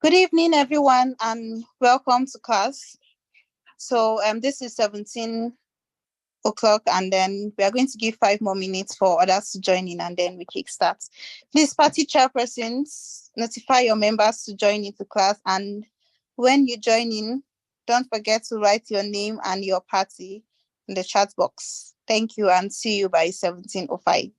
Good evening, everyone, and welcome to class. This is 17 o'clock, and then we are going to give 5 more minutes for others to join in, and then we kickstart. Please, party chairpersons, notify your members to join into class, and when you join in, don't forget to write your name and your party in the chat box. Thank you, and see you by 17:05.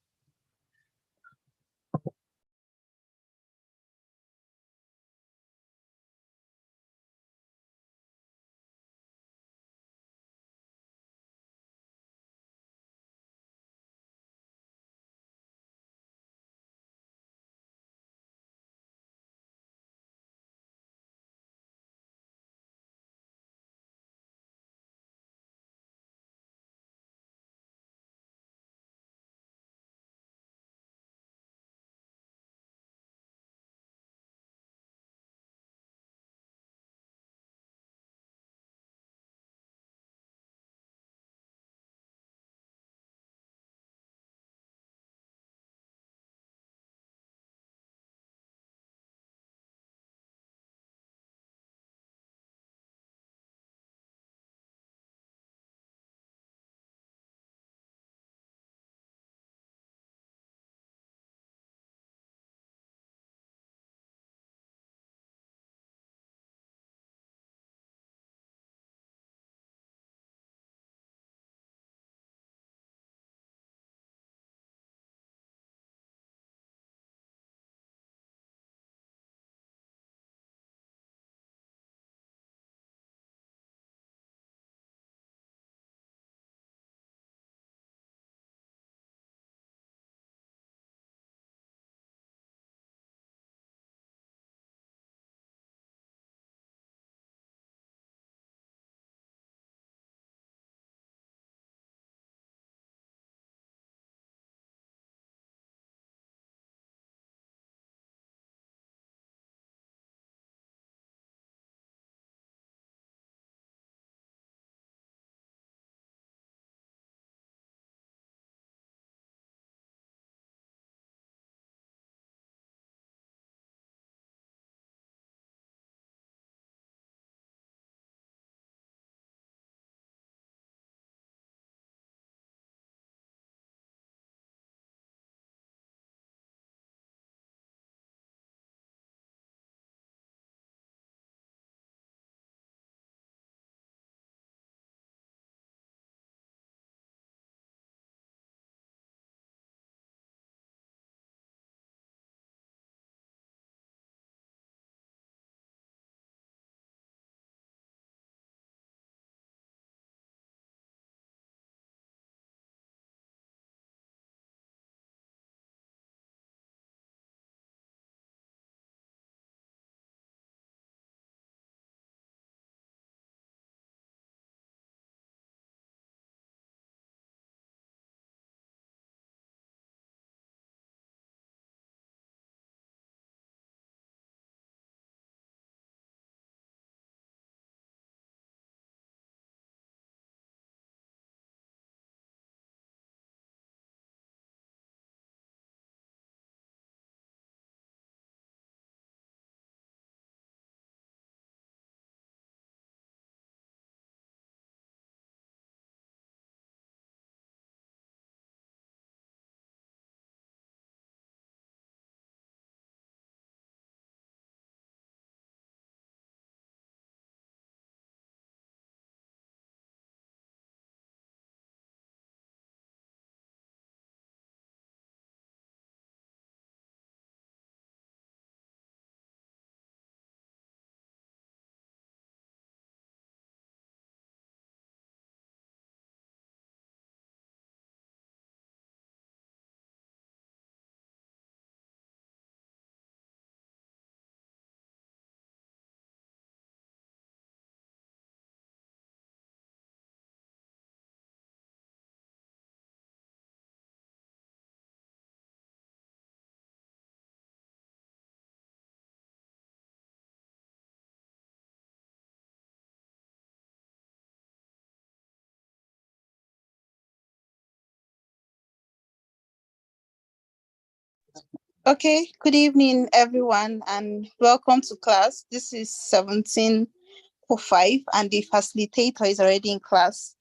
Okay, good evening, everyone, and welcome to class. This is 1705, and the facilitator is already in class.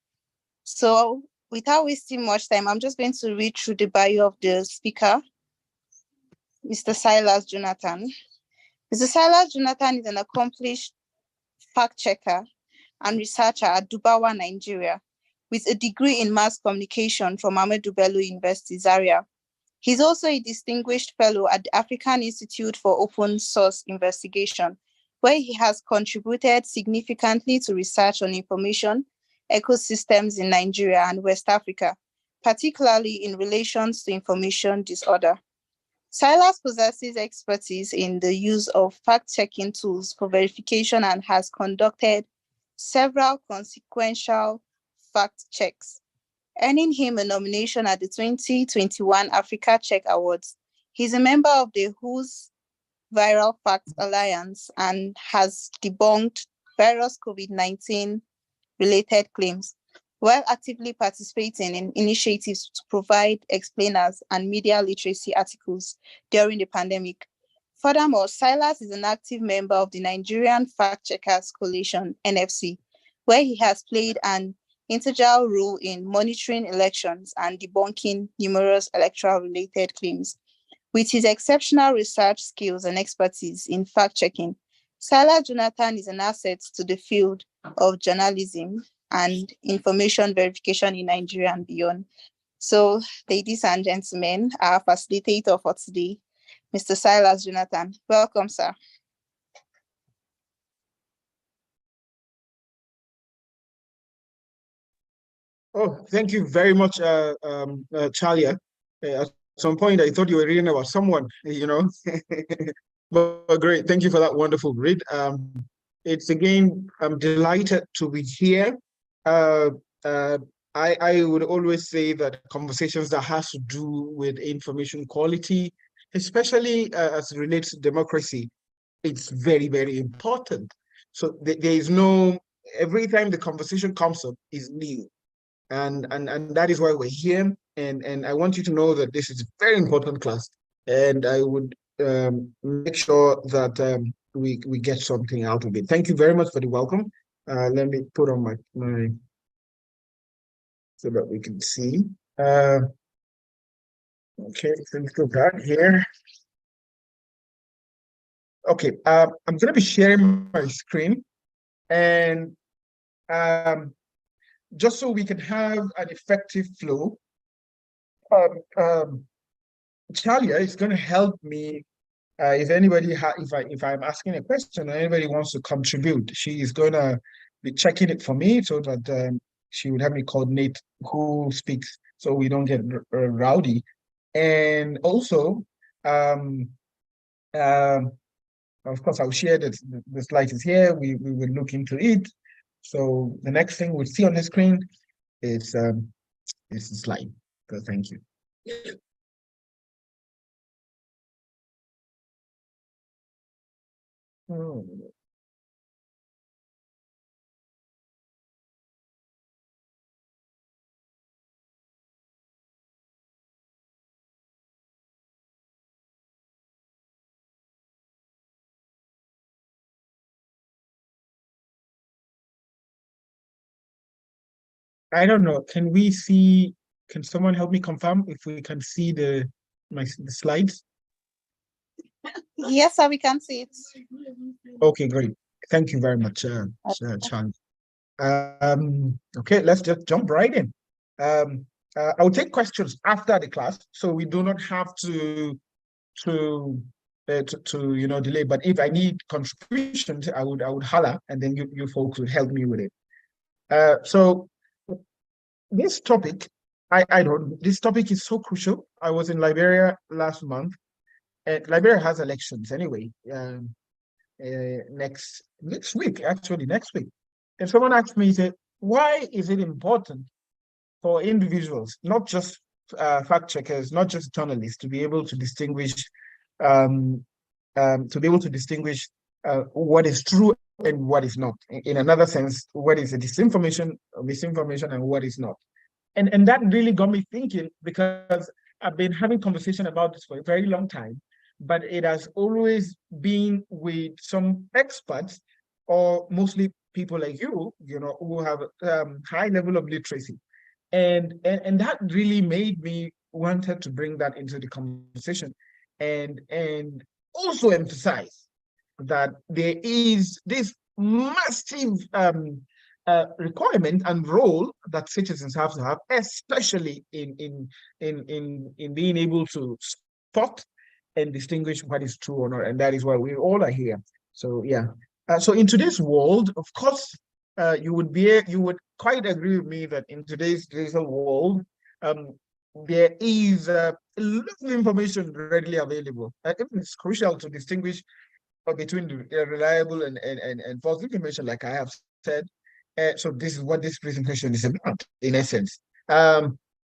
So, without wasting much time, I'm just going to read through the bio of the speaker, Mr. Silas Jonathan. Mr. Silas Jonathan is an accomplished fact checker and researcher at Dubawa, Nigeria, with a degree in mass communication from Ahmadu Bello University, Zaria. He's also a distinguished fellow at the African Institute for Open Source Investigation, where he has contributed significantly to research on information ecosystems in Nigeria and West Africa, particularly in relation to information disorder. Silas possesses expertise in the use of fact-checking tools for verification and has conducted several consequential fact checks, earning him a nomination at the 2021 Africa Check Awards. He's a member of the WHO's Viral Facts Alliance and has debunked various COVID-19 related claims, while actively participating in initiatives to provide explainers and media literacy articles during the pandemic. Furthermore, Silas is an active member of the Nigerian Fact Checkers Coalition, NFC, where he has played an integral role in monitoring elections and debunking numerous electoral-related claims. With his exceptional research skills and expertise in fact-checking, Silas Jonathan is an asset to the field of journalism and information verification in Nigeria and beyond. So, ladies and gentlemen, our facilitator for today, Mr. Silas Jonathan. Welcome, sir. Oh, thank you very much, Chalia. At some point, I thought you were reading about someone, but great. Thank you for that wonderful read. It's again, I'm delighted to be here. Uh, uh, I would always say that conversations that has to do with information quality, especially as it relates to democracy, it's very, very important. So there is no, every time the conversation comes up is new. And that is why we're here. And I want you to know that this is a very important class. And I would make sure that we get something out of it. Thank you very much for the welcome. Let me put on my so that we can see. Okay, let's go back here. Okay, I'm going to be sharing my screen, and just so we can have an effective flow, Chalia is going to help me. If anybody if I'm asking a question or anybody wants to contribute, she is going to be checking it for me so that she would have me coordinate who speaks so we don't get rowdy. And also, um, um, of course, I'll share that the slide is here. We will look into it. So the next thing we'll see on the screen is the slide. So thank you. Oh. I don't know. Can we see? Can someone help me confirm if we can see the slides? Yes, sir, we can see it. Okay, great. Thank you very much, Chan. Okay, let's just jump right in. I'll take questions after the class, so we do not have to delay. But if I need contributions, I would holler, and then you folks would help me with it. So this topic, I don't. This topic is so crucial. I was in Liberia last month, and Liberia has elections anyway. Next week, actually next week. If someone asked me, said, why is it important for individuals, not just fact checkers, not just journalists, to be able to distinguish, what is true and what is not? In another sense, what is a misinformation, and what is not? And that really got me thinking, because I've been having conversation about this for a very long time. but it has always been with some experts or mostly people like you know, who have high level of literacy. And that really made me wanted to bring that into the conversation and also emphasize that there is this massive requirement and role that citizens have to have, especially in being able to spot and distinguish what is true or not, and that is why we all are here. So yeah, so in today's world, of course, you would quite agree with me that in today's digital world, um, there is a lot of information readily available. It's crucial to distinguish between the reliable and false information, like I have said. So this is what this presentation is about, in essence. Okay.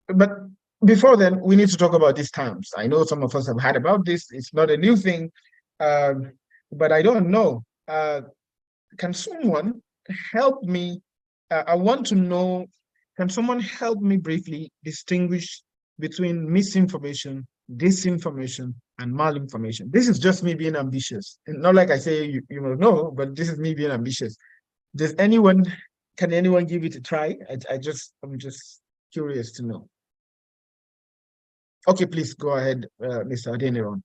But before then, we need to talk about these terms. I know some of us have heard about this. It's not a new thing, um, but I don't know. Can someone help me? I want to know, can someone help me briefly distinguish between misinformation, disinformation, and malinformation? This is just me being ambitious. And not like I say you must know, but this is me being ambitious. Does anyone, can anyone give it a try? I'm just curious to know. Okay, please go ahead, Mr. Adeniran.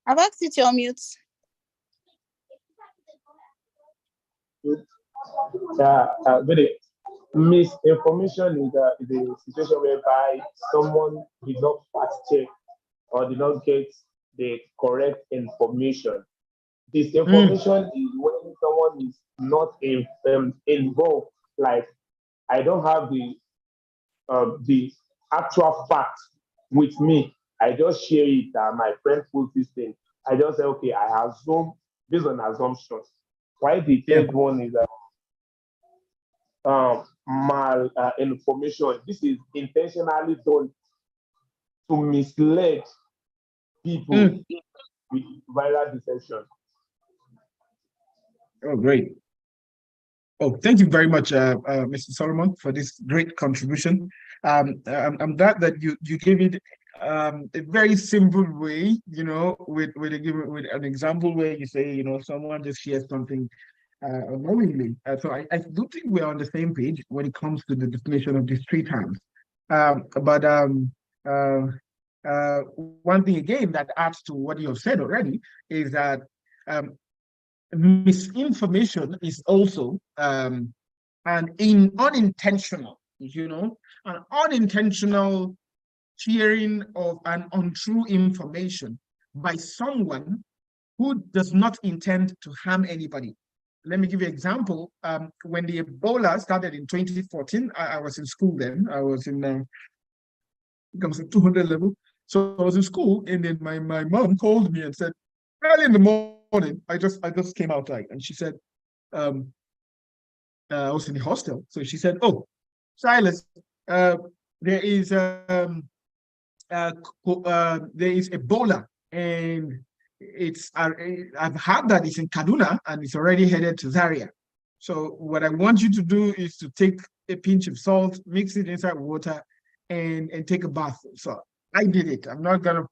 I've asked you to unmute. Yeah, very misinformation is a situation whereby someone did not fact check or did not get the correct information. Disinformation is when someone is not involved. Like, I don't have the actual fact with me. I just share it. My friend put this thing. I just say, okay, I assume based on assumptions. Why the Yeah. third one is mal information. This is intentionally done to mislead people with viral deception. Oh, great. Oh, thank you very much, Mr. Solomon, for this great contribution. I'm glad that you gave it a very simple way, you know, with with an example where you say, you know, someone just shares something unknowingly. So I do think we're on the same page when it comes to the definition of these three terms. But uh, one thing again that adds to what you have said already is that um, misinformation is also unintentional, you know, an unintentional sharing of an untrue information by someone who does not intend to harm anybody. Let me give you an example. When the Ebola started in 2014, I was in school then. I was in, I was at 200 level. So I was in school, and then my mom called me and said, early in the morning, I just came outside, and she said, um, I was in the hostel. So she said, "Oh, Silas, uh, there is uh, there is Ebola, and I've heard that it's in Kaduna and it's already headed to Zaria. So what I want you to do is to take a pinch of salt, mix it inside water, and take a bath." So I did it. I'm not gonna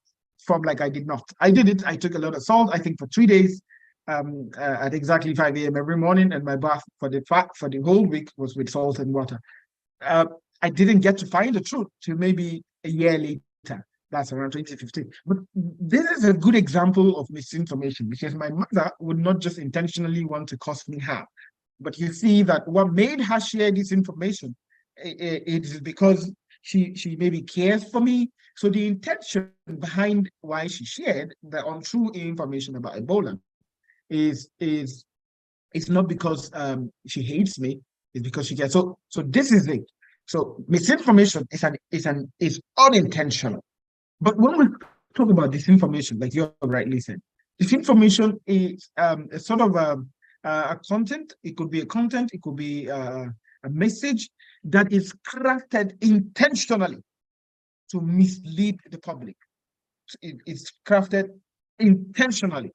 form like I did not. I did it. I took a lot of salt. I think for 3 days, at exactly 5 a.m. every morning, and my bath for the whole week was with salt and water. Uh, I didn't get to find the truth till maybe a year later. That's around 2015. But this is a good example of misinformation because my mother would not just intentionally want to cause me harm. But you see that what made her share this information, it is because she maybe cares for me. So the intention behind why she shared the untrue information about Ebola is it's not because she hates me, it's because she cares. So this is it. So misinformation is unintentional. But when we talk about disinformation, like you rightly said, disinformation is a sort of a content. It could be a content, it could be a message that is crafted intentionally to mislead the public. It's crafted intentionally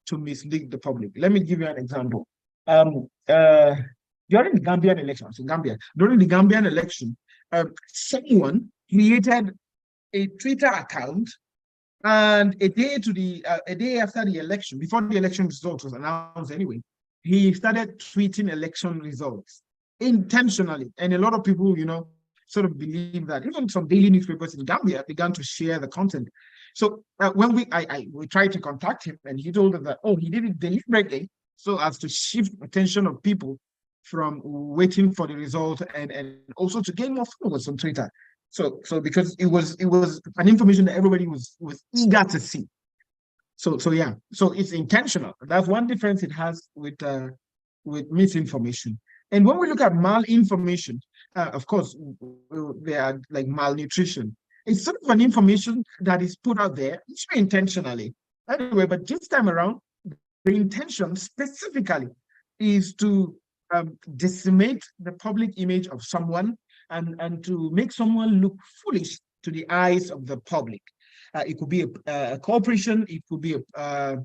to mislead the public. Let me give you an example. During the Gambian elections, during the Gambian election, someone created a Twitter account, and a day after the election, before the election results was announced anyway, he started tweeting election results intentionally. And a lot of people, sort of believe that. Even some daily newspapers in Gambia began to share the content. So when we tried to contact him, and he told us that, he did it deliberately so as to shift attention of people from waiting for the result, and also to gain more followers on Twitter. So because it was an information that everybody was eager to see. So it's intentional. That's one difference it has with misinformation. And when we look at malinformation, of course, there are like malnutrition. It's sort of an information that is put out there, usually intentionally. Anyway, but this time around, the intention specifically is to decimate the public image of someone, and to make someone look foolish to the eyes of the public. It could be a corporation, it could be a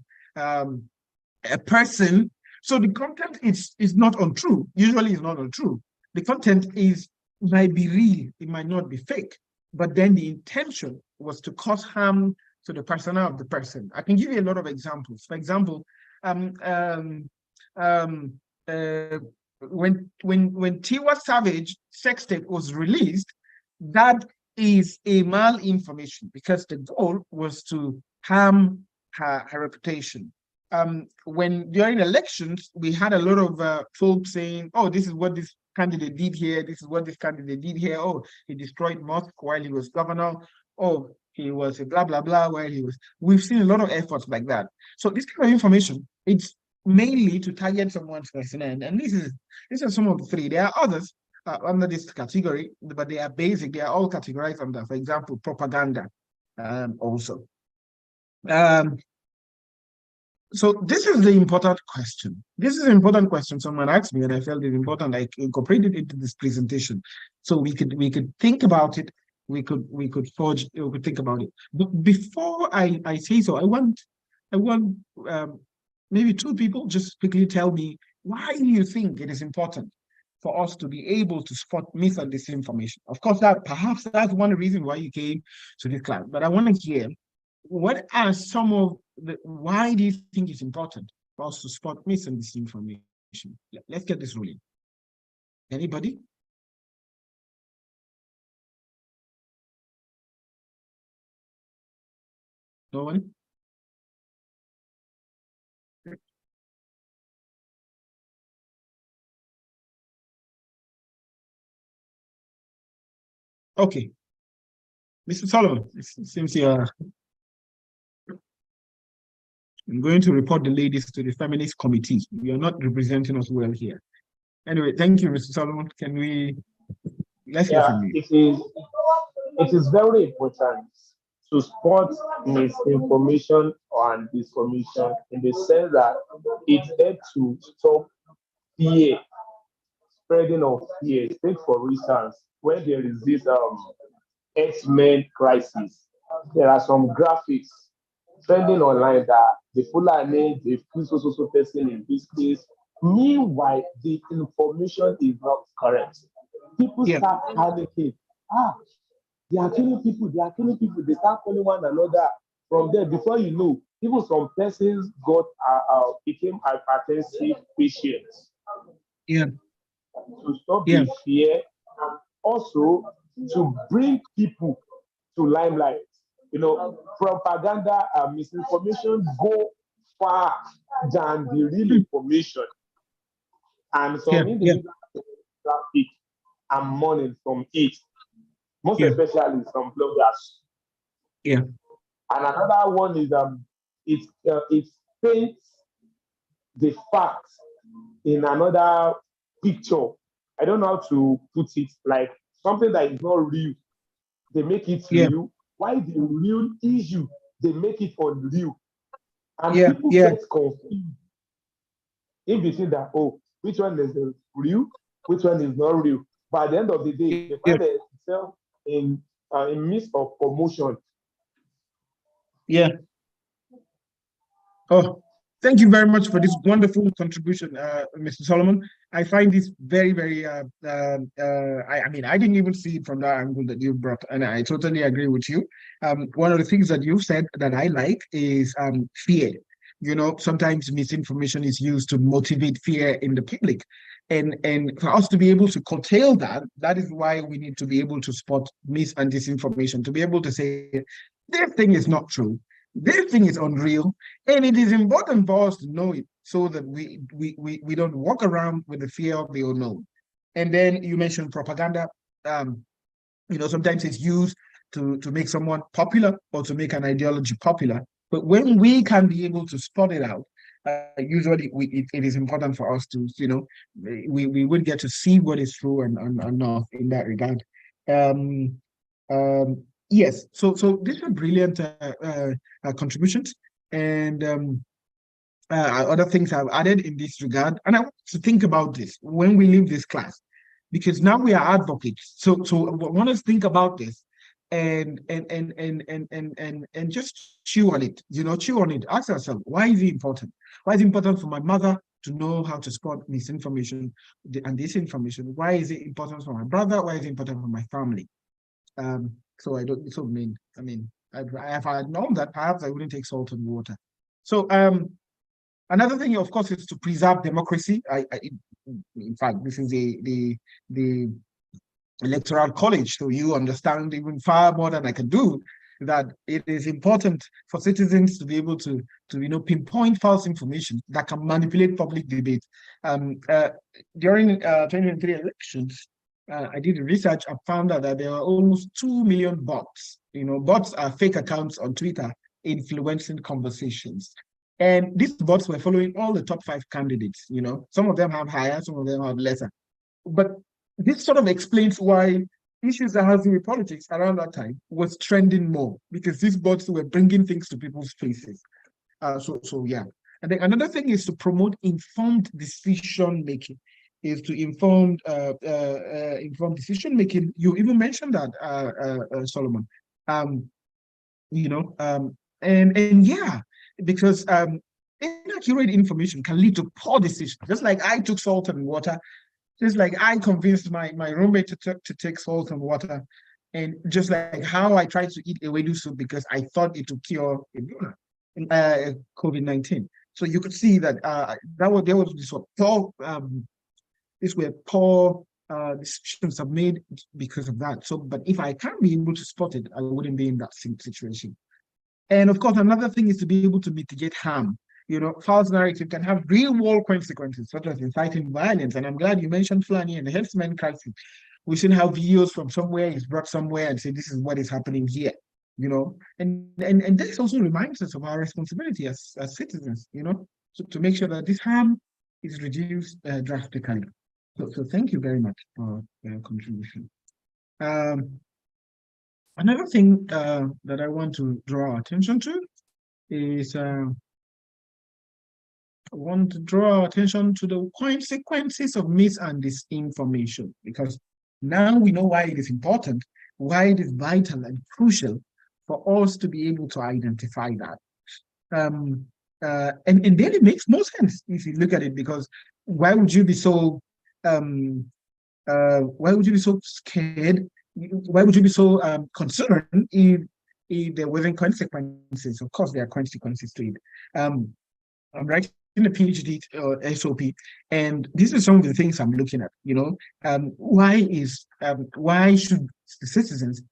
person. So the content is not untrue. Usually it's not untrue. The content might be real, it might not be fake, but then the intention was to cause harm to the persona of the person. I can give you a lot of examples. For example, when Tiwa Savage sex tape was released, that is a malinformation, because the goal was to harm her reputation. When during elections, we had a lot of folks saying, this is what this candidate did here, this is what this candidate did here, he destroyed mosque while he was governor, he was a blah, blah, blah while he was... We've seen a lot of efforts like that. So this kind of information, it's mainly to target someone's person, and these are some of the three. There are others under this category, but they are basic. They are all categorized under, for example, propaganda also. So this is the important question. This is an important question someone asked me, and I felt it important. I incorporated it into this presentation, so we could think about it. We could think about it. But before I say so, I want maybe two people just quickly tell me, why do you think it is important for us to be able to spot myth and disinformation? Of course, perhaps that's one reason why you came to this class. But I want to hear, what are some of why do you think it's important for us to spot myth and disinformation? Let's get this rolling. Anybody? No one? Okay. Mr. Solomon, it seems I'm going to report the ladies to the feminist committee. You're not representing us well here. Anyway, thank you, Mr. Solomon. Let's hear from you. It is very important to spot misinformation and disinformation, in the sense that it helps to stop fear, spreading of fear. Take for instance, when there is this X-Men crisis, there are some graphics trending online that the Fulani, they kill so person in this case. Meanwhile, the information is not correct. People start panicking. They are killing people. They start calling one another. From there, before you know, even some persons became hypertensive patients. To stop the fear, also to bring people to limelight. Propaganda and misinformation go far than the real information. And some individuals traffic and money from it, most especially some bloggers. And another one is it paints the facts in another picture. I don't know how to put it, like something that is not real, they make it real. Why the real issue, they make it unreal. And people get confused in between that, which one is real, which one is not real. By the end of the day, they find themselves in midst of promotion. Oh, thank you very much for this wonderful contribution, Mr. Solomon. I find this very, very, I mean, I didn't even see it from that angle that you brought, and I totally agree with you. One of the things that you've said that I like is fear. You know, sometimes misinformation is used to motivate fear in the public. And for us to be able to curtail that, that is why we need to be able to spot mis and disinformation, to be able to say, this thing is not true. This thing is unreal, and it is important for us to know it so that we don't walk around with the fear of the unknown. And then you mentioned propaganda. Um, you know, sometimes it's used to make someone popular or to make an ideology popular. But when we can be able to spot it out, usually it is important for us to, you know, we would get to see what is true and not in that regard. Um, yes, so these are brilliant contributions, and other things I've added in this regard. And I want to think about this when we leave this class, because now we are advocates. So I want us to think about this and just chew on it. You know, chew on it. Ask ourselves, why is it important? Why is it important for my mother to know how to spot misinformation and disinformation? Why is it important for my brother? Why is it important for my family? So I don't. So if I had known that, perhaps I wouldn't take salt and water. So another thing, of course, is to preserve democracy. In fact, this is the electoral college, so you understand even far more than I can do that it is important for citizens to be able to pinpoint false information that can manipulate public debate. During 2023 elections, I did research. I found out that there are almost 2 million bots. You know, bots are fake accounts on Twitter influencing conversations. And these bots were following all the top 5 candidates. You know, some of them have higher, some of them have lesser. But this sort of explains why issues that have to do with politics around that time was trending more, because these bots were bringing things to people's faces. So yeah. And then another thing is to promote informed decision making, is to informed decision making. You even mentioned that, Solomon. Um, you know, and yeah, because inaccurate information can lead to poor decisions. Just like I took salt and water, just like I convinced my roommate to take salt and water, and just like how I tried to eat ewedu soup because I thought it would cure Ebola, COVID-19. So you could see that there was this poor these were poor decisions I've made because of that. So, but if I can't be able to spot it, I wouldn't be in that same situation. And of course, another thing is to be able to mitigate harm. You know, false narrative can have real world consequences, such as inciting violence. And I'm glad you mentioned Fulani and the herdsmen crisis. We've seen how videos from somewhere is brought somewhere and say this is what is happening here. You know, and this also reminds us of our responsibility as citizens. You know, to make sure that this harm is reduced drastically. So thank you very much for your contribution. Another thing that I want to draw attention to is I want to draw attention to the consequences of mis and disinformation, because now we know why it is important, why it is vital and crucial for us to be able to identify that. And then it makes more sense if you look at it, because why would you be so why would you be so scared? Why would you be so concerned if there wasn't consequences? Of course, there are consequences to it. I'm writing a PhD or SOP, and this is some of the things I'm looking at. You know, why should the citizens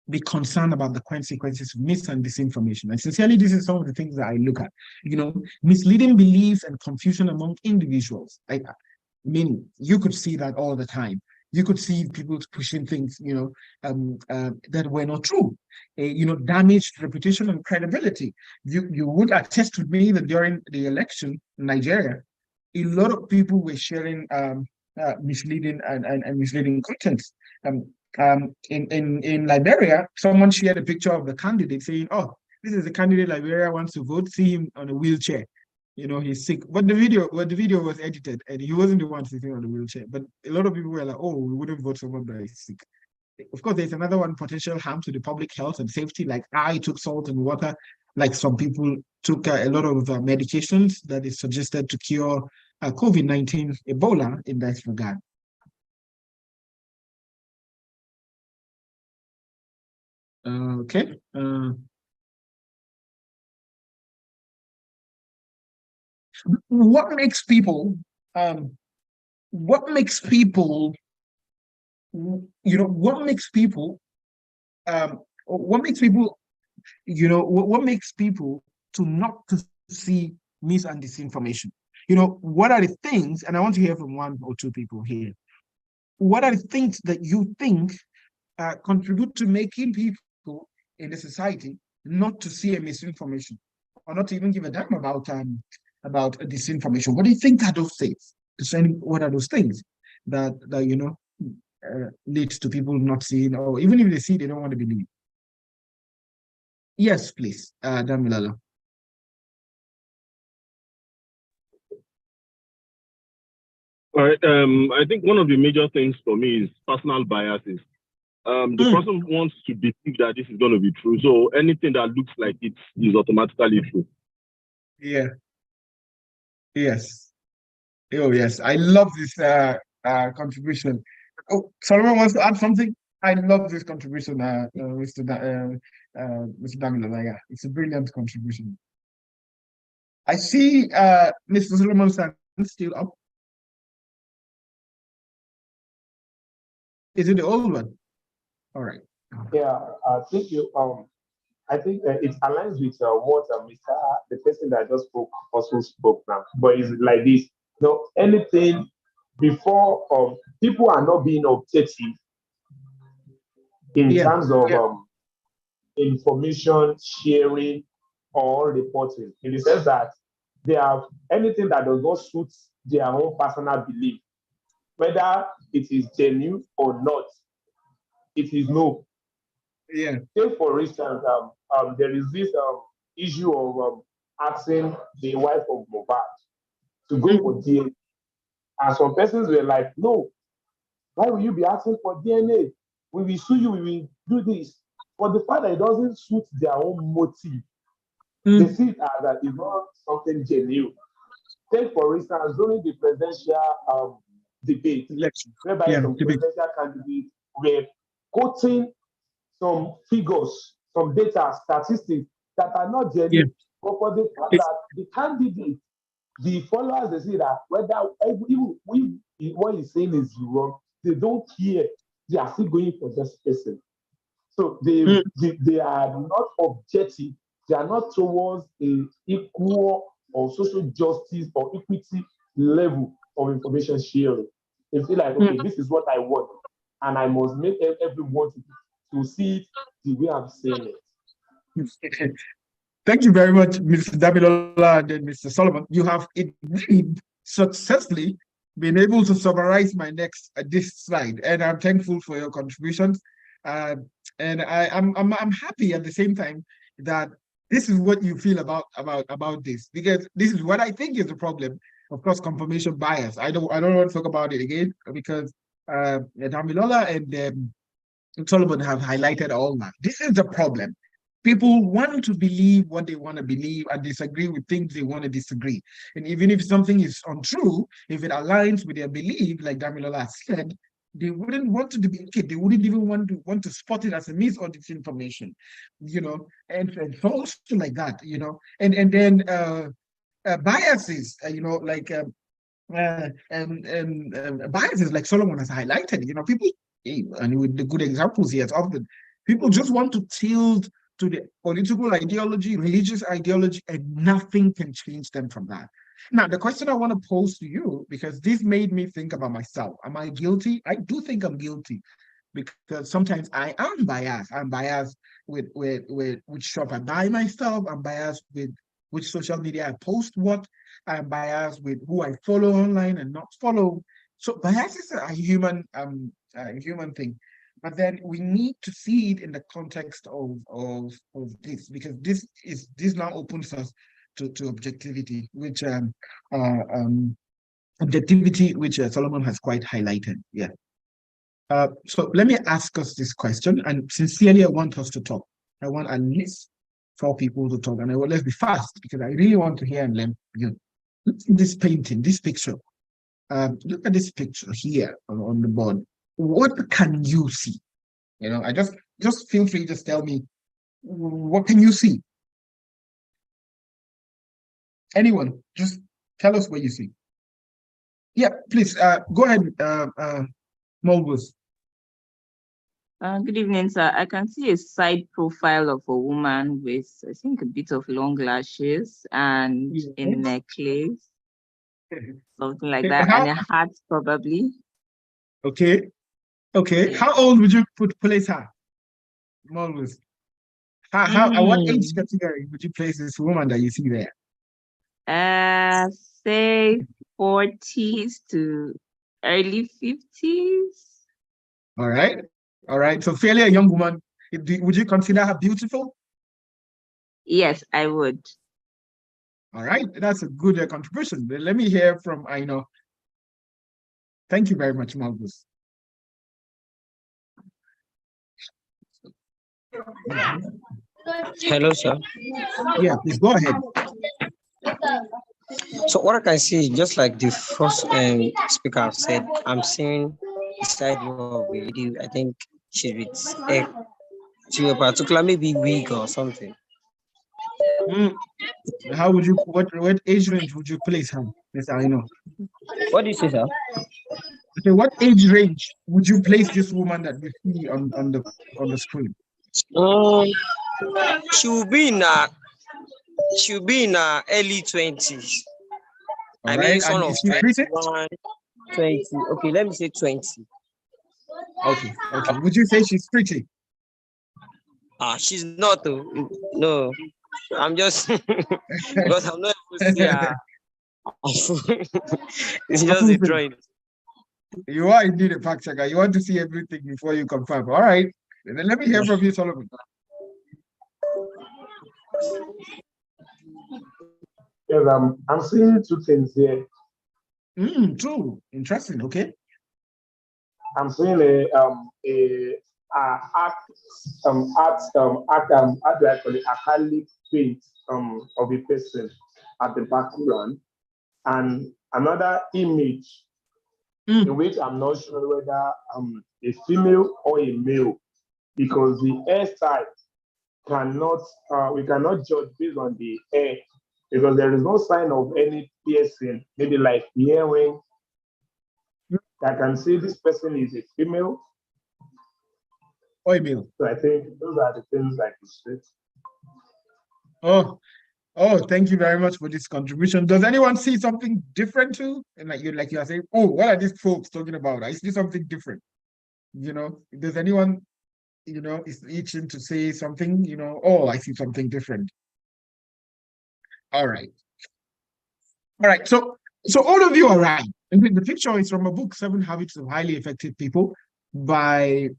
be concerned about the consequences of mis and disinformation? And sincerely, this is some of the things that I look at. You know, misleading beliefs and confusion among individuals. I mean, you could see that all the time. You could see people pushing things, you know, that were not true. You know, damaged reputation and credibility. You would attest with me that during the election in Nigeria, a lot of people were sharing misleading and misleading content. In Liberia, someone shared a picture of the candidate saying, "Oh, this is the candidate Liberia wants to vote. See him on a wheelchair. You know, he's sick." But the video was edited, and he wasn't the one sitting on the wheelchair. But a lot of people were like, "Oh, we wouldn't vote someone that is sick." Of course, there's another one, potential harm to the public health and safety, like I took salt and water, like some people took a lot of medications that is suggested to cure COVID-19, Ebola in that regard. Okay. What makes people, what makes people, what makes people, what makes people, what makes people to not to see mis and disinformation? What are the things, and I want to hear from one or two people here. What are the things that you think contribute to making people in the society not to see a misinformation or not to even give a damn about disinformation? What do you think are those things? What are those things that leads to people not seeing, or even if they see, they don't want to believe? Yes, please, Damilala. All right. I think one of the major things for me is personal biases. The person wants to believe that this is going to be true, so anything that looks like it is automatically true. Yeah. Yes. Oh, yes. I love this contribution. Oh, Solomon wants to add something. I love this contribution, Mr. Damilala. Yeah, it's a brilliant contribution. I see Mr. Solomon still up. Is it the old one? All right. Yeah, thank you. I think it aligns with what the person that just spoke also spoke now. But it's like this. Anything before people are not being objective in terms of information sharing or reporting, in the sense that they have anything that does not suit their own personal belief, whether it is genuine or not, it is no. Yeah. Take for instance, there is this issue of asking the wife of Mohbad to go for DNA, and some persons were like, "No, why will you be asking for DNA? We will sue you. We will do this." For the fact that it doesn't suit their own motive, they see it as that it's not something genuine. Take for instance, during the presidential debate, whereby some presidential candidates were quoting some figures, some data, statistics that are not genuine. But for the fact that the candidate, the followers, they see that whether even what he's saying is wrong, they don't care. They are still going for this person. So they are not objective. They are not towards a equal or social justice or equity level of information sharing. They feel like, okay, this is what I want, and I must make everyone to see it the way I'm saying it. Thank you very much, Mr. Damilola and Mr. Solomon. You have indeed successfully been able to summarize my next this slide, and I'm thankful for your contributions. And I'm happy at the same time that this is what you feel about this, because this is what I think is the problem. Of course, confirmation bias. I don't want to talk about it again because Damilola and Solomon have highlighted all that. This is the problem. People want to believe what they want to believe and disagree with things they want to disagree. And even if something is untrue, if it aligns with their belief, like Damilola said, they wouldn't want to debate it. They wouldn't even want to spot it as a mis or disinformation, and also like that, and then biases, biases like Solomon has highlighted. People, and with the good examples he has offered, people just want to tilt to the political ideology, religious ideology, and nothing can change them from that. Now, the question I want to pose to you, because this made me think about myself. Am I guilty? I do think I'm guilty, because sometimes I am biased. I'm biased with which shop I buy myself. I'm biased with which social media I post what. I'm biased with who I follow online and not follow. So bias is a human thing. But then we need to see it in the context of this, because this now opens us to objectivity, which Solomon has quite highlighted. Yeah. So let me ask us this question, and sincerely, I want us to talk. I want at least 4 people to talk, and let's be fast because I really want to hear and learn. Look at this painting, this picture. Look at this picture here on the board. What can you see? I just feel free to tell me, what can you see? Anyone, just tell us what you see. Yeah, please, go ahead, Mulgus. Good evening, sir. I can see a side profile of a woman with, I think, a bit of long lashes and a necklace, something like that, and a hat, probably. Okay. Yeah. How old would you place her, Mulgus? At what age category would you place this woman that you see there? Say 40s to early 50s. All right. So fairly a young woman. Would you consider her beautiful? Yes, I would. All right, that's a good contribution. Let me hear from Aino. Thank you very much, Marcus. Hello, sir. Yeah, please go ahead. So what I can see, just like the first speaker said, I'm seeing the side of a lady. I think she's with a particular maybe wig or something. How would you? What age range would you place her? Yes, I know. What do you say, sir? Okay, what age range would you place this woman that we see on the screen? She'll be in her early 20s. All right, son of 21, 20. Okay, let me say 20. Okay. Would you say she's pretty? She's not though. No, I'm just because I'm not able to see her. It's just a drawing. You are indeed a fact checker. You want to see everything before you confirm. All right. Then let me hear from you, Solomon. Yes, I'm seeing 2 things here. True. Interesting. Okay. I'm seeing how do I call it, acrylic paint of a person at the background, and another image in which I'm not sure whether a female or a male, because the hairstyle we cannot judge based on the hair, because there is no sign of any piercing, maybe like earring. I can say this person is a female or a male. So I think those are the things I can say. Oh, thank you very much for this contribution. Does anyone see something different too? And like you are saying, oh, what are these folks talking about? I see something different. Does anyone, is itching to say something, oh, I see something different. All right. So all of you are right. The picture is from a book, 7 Habits of Highly Effective People by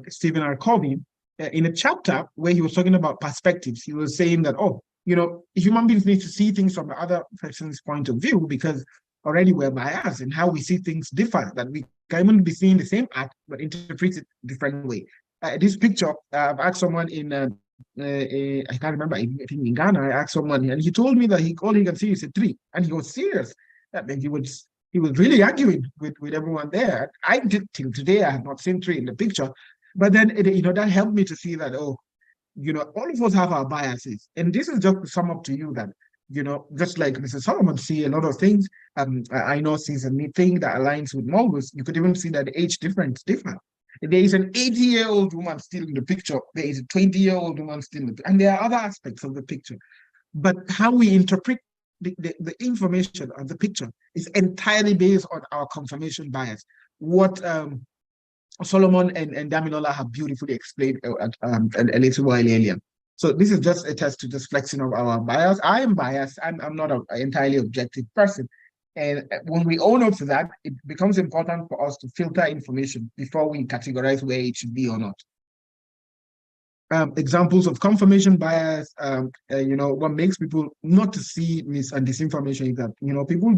Stephen R. Covey. In a chapter where he was talking about perspectives, he was saying that, human beings need to see things from the other person's point of view, because already we're biased in how we see things differ, that we can even be seeing the same act, but interpret it different way. This picture, I've asked someone in, I can't remember, I think in Ghana, I asked someone, and he told me that all he can see is a tree, and he was serious. He was really arguing with everyone there. I did till today, I have not seen tree in the picture, but then, that helped me to see that, all of us have our biases. And this is just to sum up to you that, just like Mr. Solomon see a lot of things, I know sees a neat thing that aligns with Mulgus. You could even see that the age difference differ. There is an 80-year-old woman still in the picture. There is a 20-year-old woman still in the picture. And there are other aspects of the picture. But how we interpret the information of the picture is entirely based on our confirmation bias. What Solomon and Damilola have beautifully explained a little while earlier. So this is just a test to just flexing of our bias. I am biased. I'm not an entirely objective person. And when we own up to that, it becomes important for us to filter information before we categorize where it should be or not. Examples of confirmation bias, what makes people not to see mis and disinformation is that, people,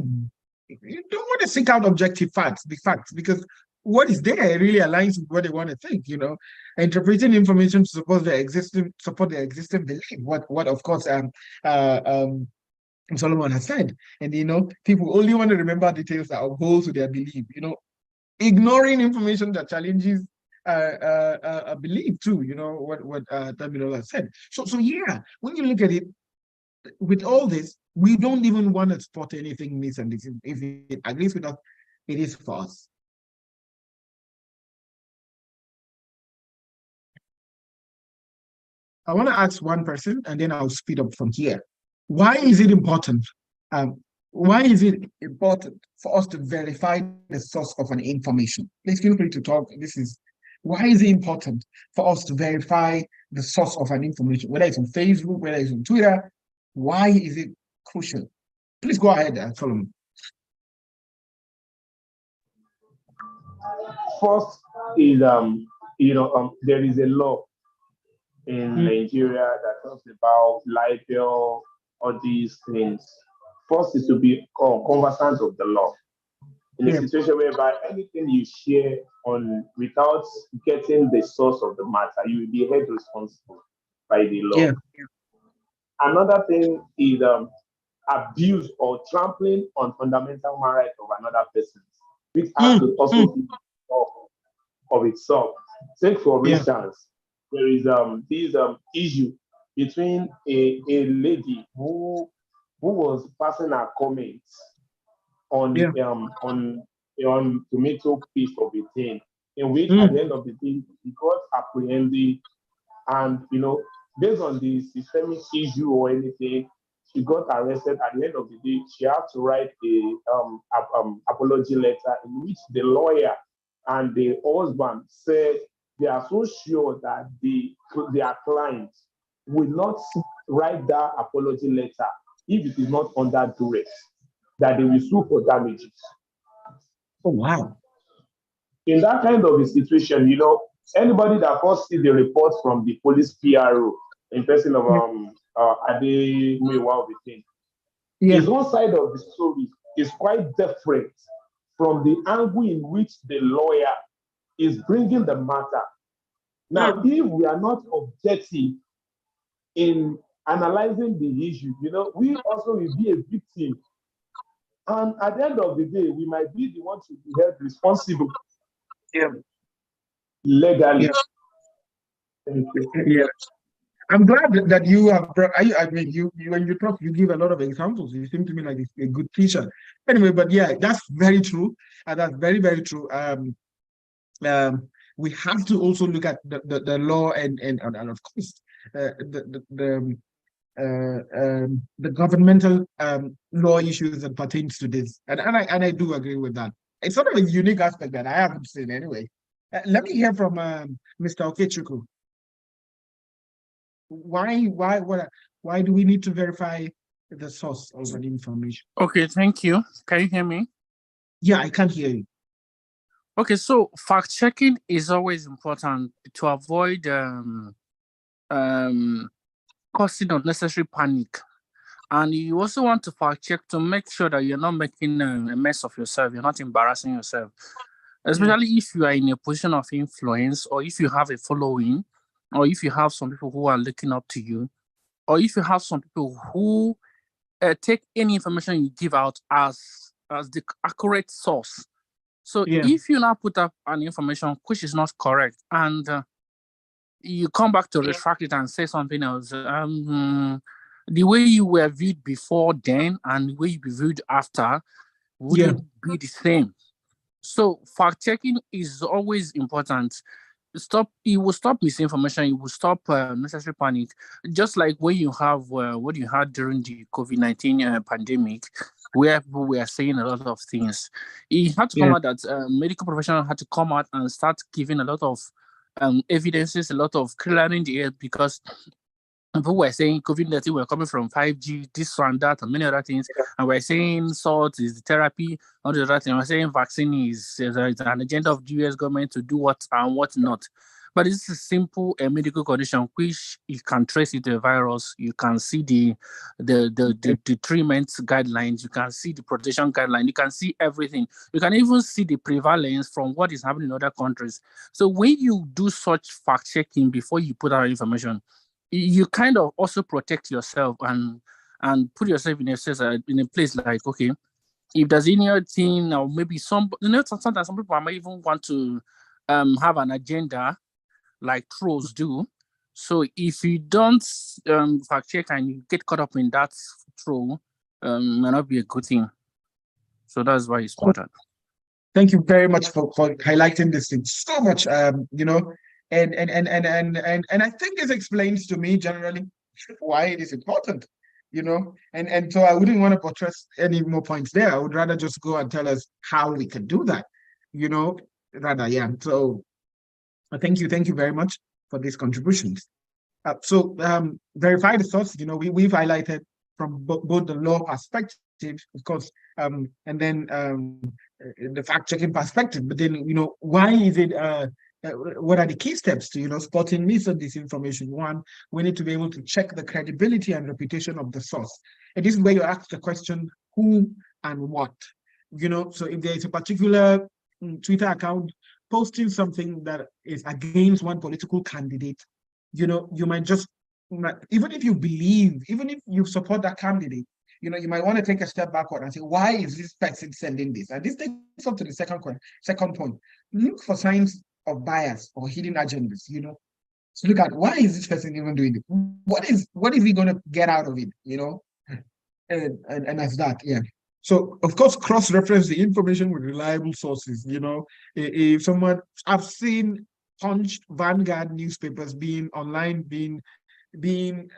you don't want to seek out objective facts, the facts, because what is there really aligns with what they want to think, interpreting information to support their existing belief. What of course Solomon has said. And people only want to remember details that oppose to their belief, ignoring information that challenges a belief too, what Tamil has said. So yeah, when you look at it, with all this, we don't even want to spot anything missing. If it agrees with us, it is false. I want to ask one person, and then I'll speed up from here. Why is it important? Why is it important for us to verify the source of an information? Please feel free to talk. Why is it important for us to verify the source of an information, whether it's on Facebook, whether it's on Twitter? Why is it crucial? Please go ahead, Solomon. First is there is a law in Nigeria that talks about libel, all these things. First is to be conversant of the law. In a situation whereby anything you share on without getting the source of the matter, you will be held responsible by the law. Another thing is abuse or trampling on fundamental human rights of another person, which has to also be of itself. Take for instance, there is this issue between a lady who was passing her comments on tomato paste of a thing, in which at the end of the day he got apprehended, and based on the systemic issue or anything, she got arrested. At the end of the day, she had to write a apology letter in which the lawyer and the husband said they are so sure that their client will not write that apology letter if it is not under duress, that they will sue for damages. Oh, wow. In that kind of a situation, anybody that first see the reports from the police PRO in person of Ade Muiwa of the thing, is one side of the story is quite different from the angle in which the lawyer is bringing the matter. Now, if we are not objective in analyzing the issue, we also will be a victim. And at the end of the day, we might be the ones to be held responsible. Legally. Thank you. I'm glad that you have brought, when you talk, you give a lot of examples. You seem to me like a good teacher. Anyway, but yeah, that's very true. And that's very, very true. We have to also look at the law and of course the governmental law issues that pertains to this. And I do agree with that. It's sort of a unique aspect that I haven't seen anyway. Let me hear from Mr. Okechukwu. Why do we need to verify the source of an information? Okay, thank you. Can you hear me? Yeah, I can hear you. Okay, so fact checking is always important to avoid causing unnecessary panic. And you also want to fact check to make sure that you're not making a mess of yourself, you're not embarrassing yourself. Especially if you are in a position of influence, or if you have a following, or if you have some people who are looking up to you, or if you have some people who take any information you give out as the accurate source. So if you now put up an information which is not correct, and you come back to retract it and say something else, the way you were viewed before then and the way you be viewed after wouldn't be the same. So fact checking is always important. It will stop misinformation. It will stop necessary panic. Just like when you have what you had during the COVID-19 pandemic, where people were saying a lot of things. It had to come out that medical professionals had to come out and start giving a lot of evidences, a lot of clearing the air, because people were saying COVID-19 were coming from 5G, this and that, and many other things. And we're saying salt is the therapy, all the other things. We're saying vaccine is an agenda of the US government to do what and what not. But it's a simple medical condition which you can trace it to a virus. You can see the treatment guidelines. You can see the protection guideline. You can see everything. You can even see the prevalence from what is happening in other countries. So when you do such fact checking before you put out information, you kind of also protect yourself and put yourself in a place like, okay, if there's any other thing, or maybe sometimes some people might even want to have an agenda like trolls do. So if you don't fact check and you get caught up in that troll, may not be a good thing. So that's why it's important. Thank you very much for highlighting this thing so much. You know, and I think this explains to me generally why it is important. You know, and so I wouldn't want to buttress any more points there. I would rather just go and tell us how we can do that. You know, rather, yeah. So thank you very much for these contributions. Verify the source. You know, we've highlighted from both the law perspective, of course, and then the fact-checking perspective. But then, you know, why is it? What are the key steps to, you know, spotting mis and disinformation? One, we need to be able to check the credibility and reputation of the source. And this is where you ask the question, who and what? You know, so if there is a particular Twitter account posting something that is against one political candidate, you know, you might just, even if you support that candidate, you know, you might want to take a step backward and say, why is this person sending this? And this takes us to the second point. Look for signs of bias or hidden agendas, you know. So look at, why is this person even doing it? What is he going to get out of it, you know? And as that, yeah. So, of course, cross-reference the information with reliable sources, you know. If someone, I've seen Punch, Vanguard newspapers being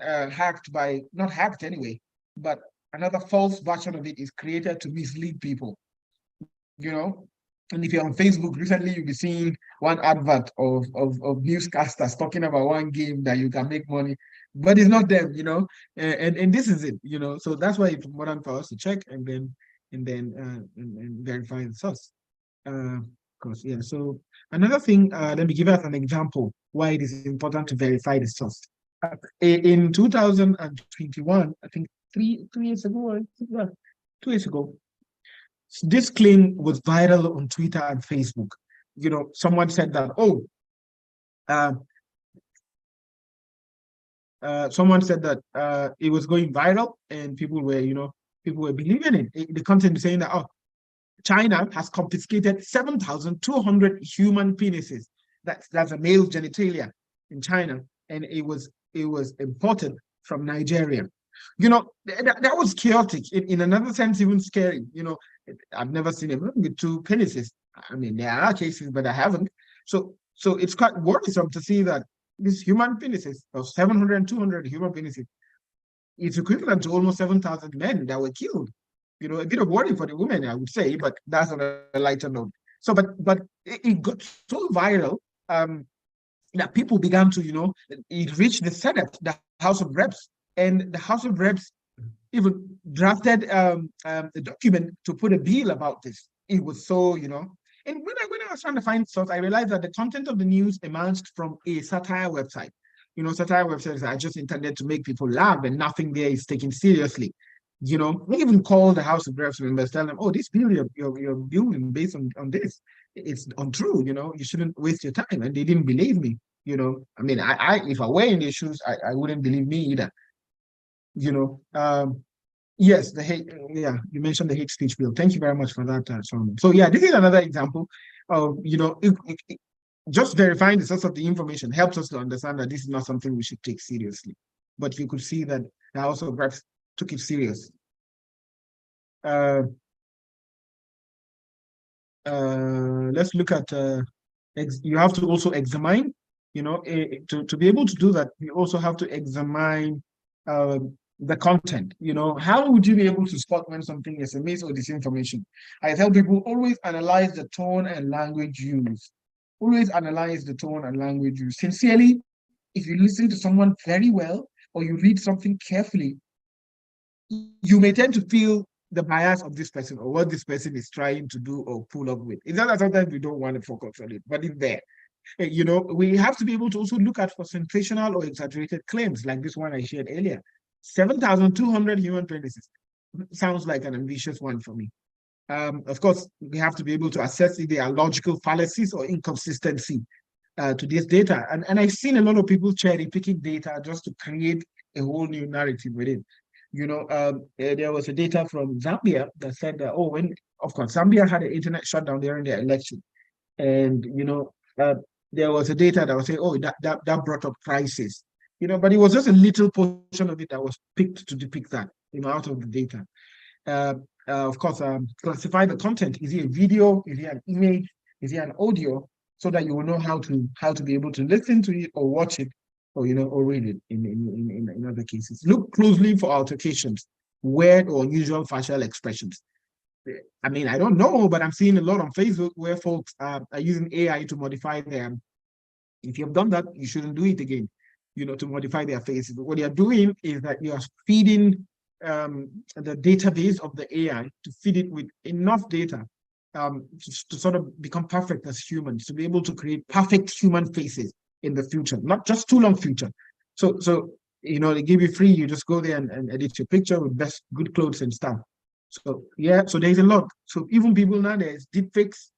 hacked by, not hacked anyway, but another false version of it is created to mislead people, you know. And if you're on Facebook, recently you'll be seeing one advert of newscasters talking about one game that you can make money, but it's not them, you know. And this is it, you know. So that's why it's important for us to check and then verify the source. Of course, yeah. So another thing, let me give us an example why it is important to verify the source. In 2021, I think 3 years ago, 2 years ago, this claim was viral on Twitter and Facebook. You know, someone said that, someone said that it was going viral and people were believing it. The content is saying that, China has confiscated 7,200 human penises. That's a male genitalia in China, and it was imported from Nigeria. You know, that was chaotic. In another sense, even scary. You know, I've never seen a woman with 2 penises. I mean, there are cases, but I haven't. So it's quite worrisome to see that these human penises of 700 and 200 human penises, it's equivalent to almost 7,000 men that were killed. You know, a bit of worry for the women, I would say, but that's on a lighter note. So, but it got so viral that people began to, you know, it reached the Senate, the House of Reps, and the House of Reps even drafted a document to put a bill about this. It was so, you know, and when I was trying to find source, I realized that the content of the news emerged from a satire website. You know, satire websites are just intended to make people laugh, and nothing there is taken seriously. You know, we even call the House of Reps members, tell them, this bill you're building based on this, it's untrue, you know, you shouldn't waste your time. And they didn't believe me, you know. I mean, I if I were in their shoes, I wouldn't believe me either. You know, yes, you mentioned the hate speech bill. Thank you very much for that, Solomon. So yeah, this is another example of, you know, just verifying the source of the information helps us to understand that this is not something we should take seriously. But you could see that the House of Reps took it serious. Let's look at, you have to also examine, you know, to be able to do that, you also have to examine the content. You know, how would you be able to spot when something is a mis or disinformation? I tell people, always analyze the tone and language used. Always analyze the tone and language used. Sincerely, if you listen to someone very well, or you read something carefully, you may tend to feel the bias of this person or what this person is trying to do or pull up with. It's not that sometimes we don't want to focus on it, but it's there. You know, we have to be able to also look at for sensational or exaggerated claims like this one I shared earlier. 7,200 human penises sounds like an ambitious one for me. Of course, we have to be able to assess if there are logical fallacies or inconsistency to this data. And I've seen a lot of people cherry picking data just to create a whole new narrative with it. You know, there was a data from Zambia that said that, oh, of course, Zambia had an internet shutdown during their election. And, you know, there was a data that was saying, oh, that brought up prices. You know, but it was just a little portion of it that was picked to depict that, you know, out of the data. Of course, classify the content. Is it a video? Is it an image? Is it an audio? So that you will know how to be able to listen to it or watch it, or you know, or read it in other cases. Look closely for altercations, weird or unusual facial expressions. I mean, I don't know, but I'm seeing a lot on Facebook where folks are using AI to modify them. If you've done that, you shouldn't do it again, you know, to modify their faces. But what you're doing is that you are feeding the database of the AI to feed it with enough data to sort of become perfect as humans, to be able to create perfect human faces in the future, not just too long future. So you know, they give you free, you just go there and edit your picture with best good clothes and stuff. So yeah, so there's a lot. So even people nowadays, deep fakes,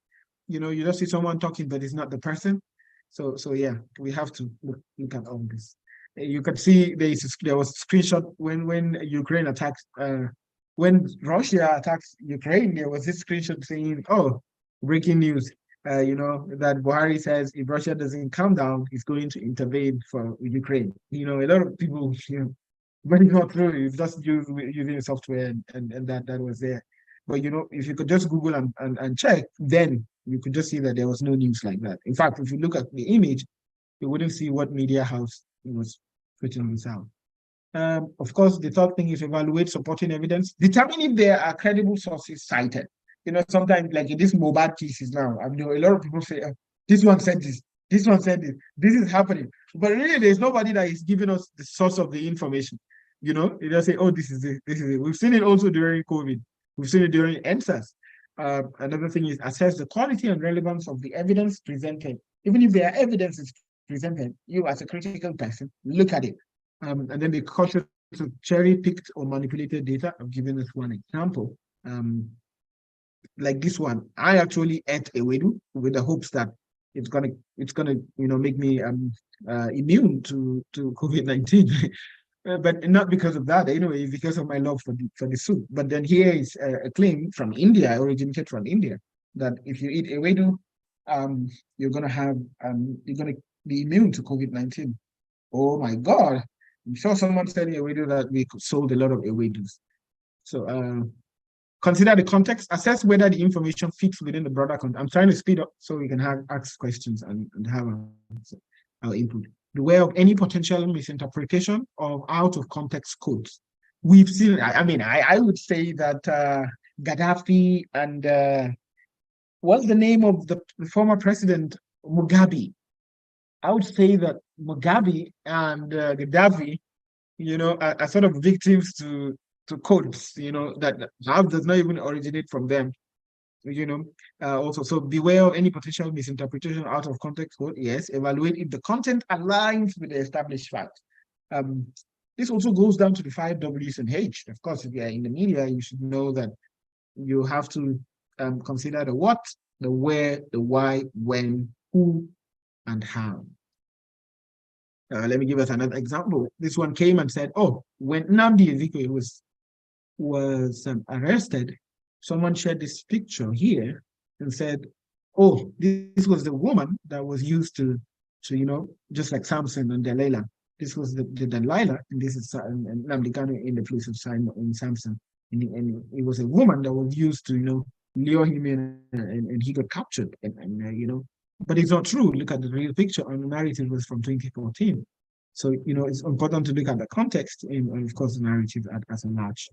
you know, you just see someone talking, but it's not the person. So yeah, we have to look at all this. You can see there was a screenshot when Ukraine attacked, when Russia attacks Ukraine, there was this screenshot saying, oh, breaking news, you know, that Buhari says if Russia doesn't calm down, he's going to intervene for Ukraine. You know, a lot of people, you know, but it's not true. It's just using software and that was there. But you know, if you could just Google and check, then you could just see that there was no news like that. In fact, if you look at the image, you wouldn't see what media house was putting this out. Of course, the third thing is evaluate supporting evidence. Determine if there are credible sources cited. You know, sometimes like in this Mobad cases now, I mean, a lot of people say, this one said this one said this is happening. But really, there's nobody that is giving us the source of the information. You know, they just say, oh, this is it. We've seen it also during COVID. We've seen it during NSAS. Another thing is assess the quality and relevance of the evidence presented. Even if there are evidences presented, you as a critical person, look at it. And then be cautious of cherry-picked or manipulated data. I've given this one example. Like this one, I actually ate ewedu with the hopes that it's gonna you know, make me immune to COVID-19. But not because of that, anyway, because of my love for the soup. But then here is a claim from India, originated from India, that if you eat ewedu, you're gonna be immune to COVID-19. Oh my God! I'm sure someone said ewedu that we sold a lot of ewedus. So consider the context, assess whether the information fits within the broader context. I'm trying to speed up so we can ask questions and have our input. Beware of any potential misinterpretation of out of context quotes. We've seen, I would say that Gaddafi and what's the name of the former president, Mugabe? I would say that Mugabe and Gaddafi, you know, are sort of victims to quotes, you know, that does not even originate from them. You know, also, so beware of any potential misinterpretation out of context quote. Yes, evaluate if the content aligns with the established facts. This also goes down to the 5 W's and H. Of course, if you're in the media, you should know that you have to consider the what, the where, the why, when, who, and how. Let me give us another example. This one came and said, oh, when Nnamdi Ezekwe was arrested, someone shared this picture here and said, oh, this was the woman that was used to you know, just like Samson and Delilah. This was the Delilah, and this is Nnamdi Kanu in the place of Samson. And it was a woman that was used to, you know, lure him in, and he got captured. And you know, but it's not true. Look at the real picture, and the narrative was from 2014. So, you know, it's important to look at the context and of course, the narrative as a large.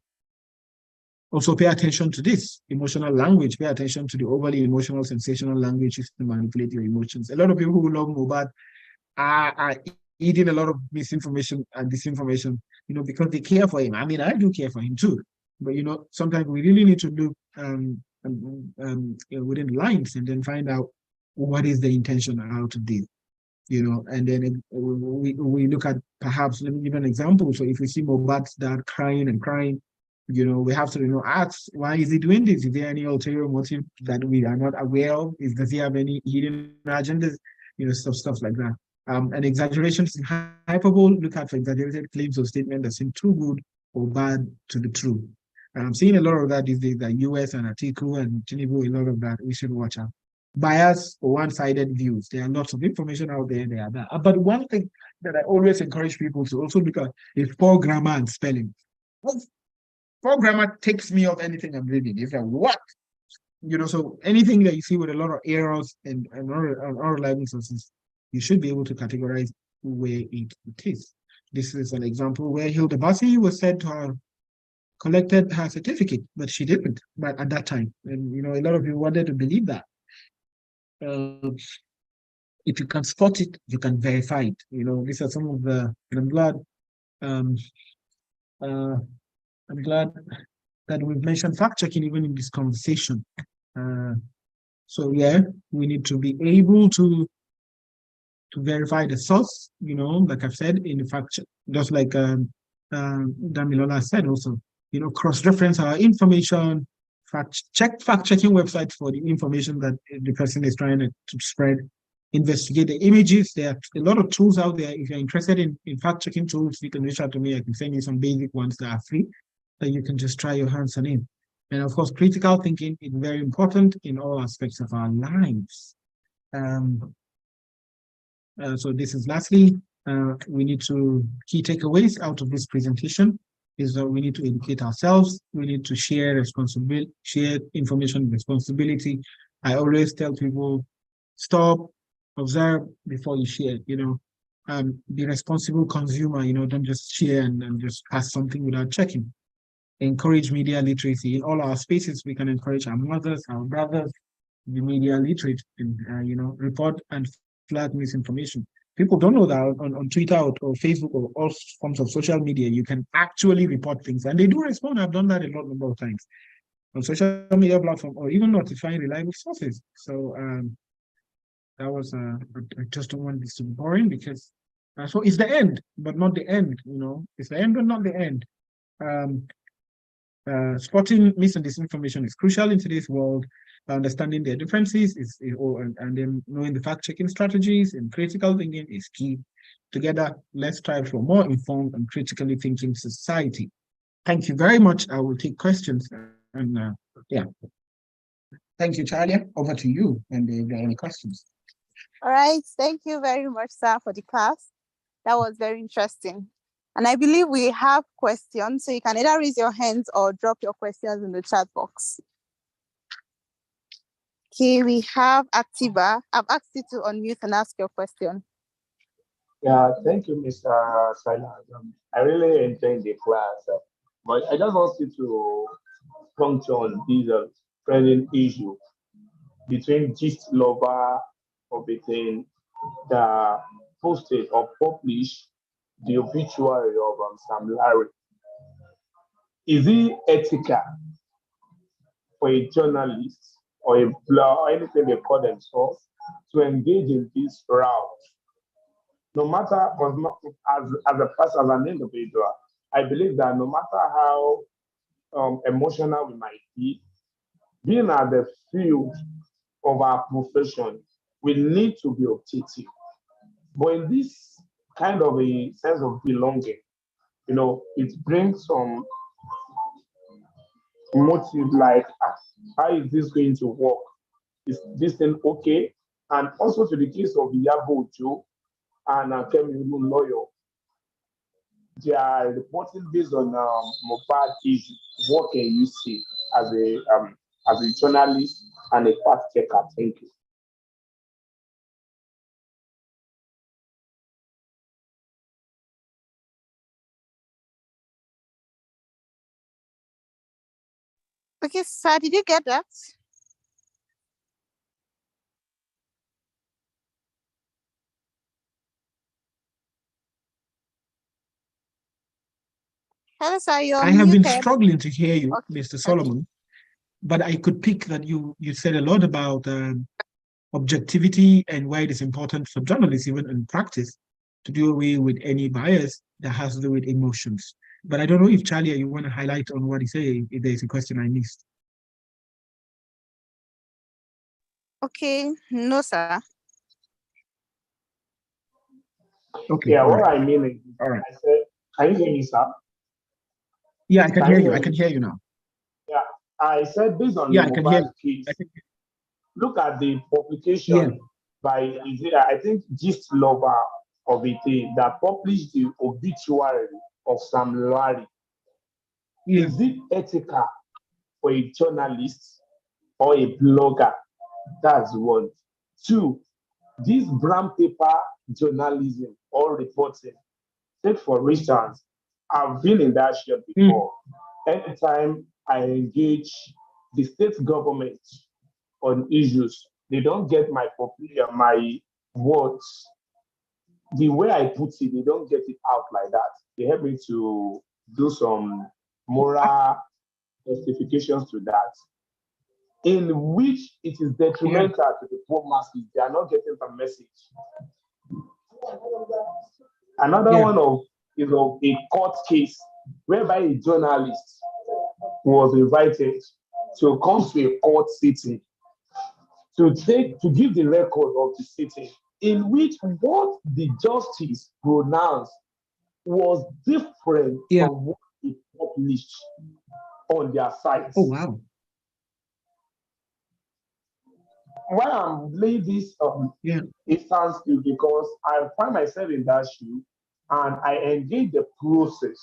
Also, pay attention to this emotional language. Pay attention to the overly emotional, sensational language used to manipulate your emotions. A lot of people who love Mohbad are eating a lot of misinformation and disinformation, you know, because they care for him. I mean, I do care for him too. But, you know, sometimes we really need to look within the lines and then find out what is the intention out of this? And then we look at, perhaps, let me give an example. So if we see Mohbad's dad crying and crying, we have to, ask, why is he doing this? Is there any ulterior motive that we are not aware of? Does he have any hidden agendas? Stuff like that. And exaggerations in hyperbole, look out for exaggerated claims or statements that seem too good or bad to be true. And I'm seeing a lot of that these days, like US and Atiku and Tinubu, a lot of that. We should watch out. Bias or one-sided views. There are lots of information out there. There are that. But one thing that I always encourage people to also look at is poor grammar and spelling. Poor grammar takes me off anything I'm reading. It's like, what? So anything that you see with a lot of errors and unreliable sources, you should be able to categorize where it is. This is an example where Hilda Bassi was said to have collected her certificate, but she didn't. But at that time, and a lot of you wanted to believe that. If you can spot it, you can verify it. These are some of the. And I'm glad that we've mentioned fact checking even in this conversation. So yeah, we need to be able to verify the source. Like I've said in the fact check, just like Damilola said also. Cross-reference our information. Fact-checking websites for the information that the person is trying to spread. Investigate the images. There are a lot of tools out there. If you're interested in fact-checking tools, you can reach out to me. I can send you some basic ones that are free that you can just try your hands on in. And of course, critical thinking is very important in all aspects of our lives. So this is lastly, we need to key takeaways out of this presentation is that we need to educate ourselves. We need to share information responsibility. I always tell people, stop, observe before you share. Be responsible consumer. Don't just share and just pass something without checking. Encourage media literacy in all our spaces. We can encourage our mothers, our brothers, the media literate, and report and flag misinformation. People don't know that on Twitter or Facebook or all forms of social media, you can actually report things, and they do respond. I've done that a number of times on social media platform, or even notifying reliable sources. So that was I just don't want this to be boring, because so it's the end, but not the end. It's the end, but not the end. Spotting mis and disinformation is crucial in today's world. Understanding their differences and then knowing the fact-checking strategies and critical thinking is key. Together, let's strive for more informed and critically thinking society. Thank you very much. I will take questions. And yeah, thank you, Charlie. Over to you. And if there are any questions. All right. Thank you very much, sir, for the class. That was very interesting. And I believe we have questions, so you can either raise your hands or drop your questions in the chat box. Okay, we have Activa. I've asked you to unmute and ask your question. Yeah, thank you, Mr. Silas. I really enjoyed the class, but I just want you to puncture on this present issue between gist lover or between the posted or published the obituary of Sam Larry. Is it ethical for a journalist or a blog or anything they call themselves to engage in this route? No matter, as a person, as an individual, I believe that no matter how emotional we might be, being at the field of our profession, we need to be objective. But in this kind of a sense of belonging, it brings some motive like, how is this going to work? Is this thing okay? And also to the case of Yabo Joe and Kemi Lawyer, they are reporting based on Mohbad issue. What can you see as a journalist and a fact checker? Thank you. Okay, sir, did you get that? Hello, sir, I have been struggling to hear you, okay, Mr. Solomon, but I could pick that you said a lot about objectivity and why it is important for journalists, even in practice, to do away with any bias that has to do with emotions. But I don't know if Charlie, you want to highlight on what he said, if there's a question I missed. Okay, no, sir. Okay. Yeah, what I mean is, all right. I said, can you hear me, sir? Yeah, I can hear you. I can hear you now. Yeah, I said based on Yeah, the I can hear mobile you. case, look at the publication Yeah. by, I think, Gist Lover of it that published the obituary of Sam Larry. Yeah. Is it ethical for a journalist or a blogger? That's one. Two, this brown paper journalism or reporting, take for instance, I've been in that shop before. Anytime I engage the state government on issues, they don't get my words. The way I put it, they don't get it out like that. They help me to do some moral justifications to that, in which it is detrimental to the poor masses. They are not getting the message. Another one is a court case whereby a journalist was invited to come to a court sitting to give the record of the sitting, in which what the justice pronounced was different from what he published on their sites. Oh, wow. Why I'm laying this instance is because I find myself in that shoe and I engage the process.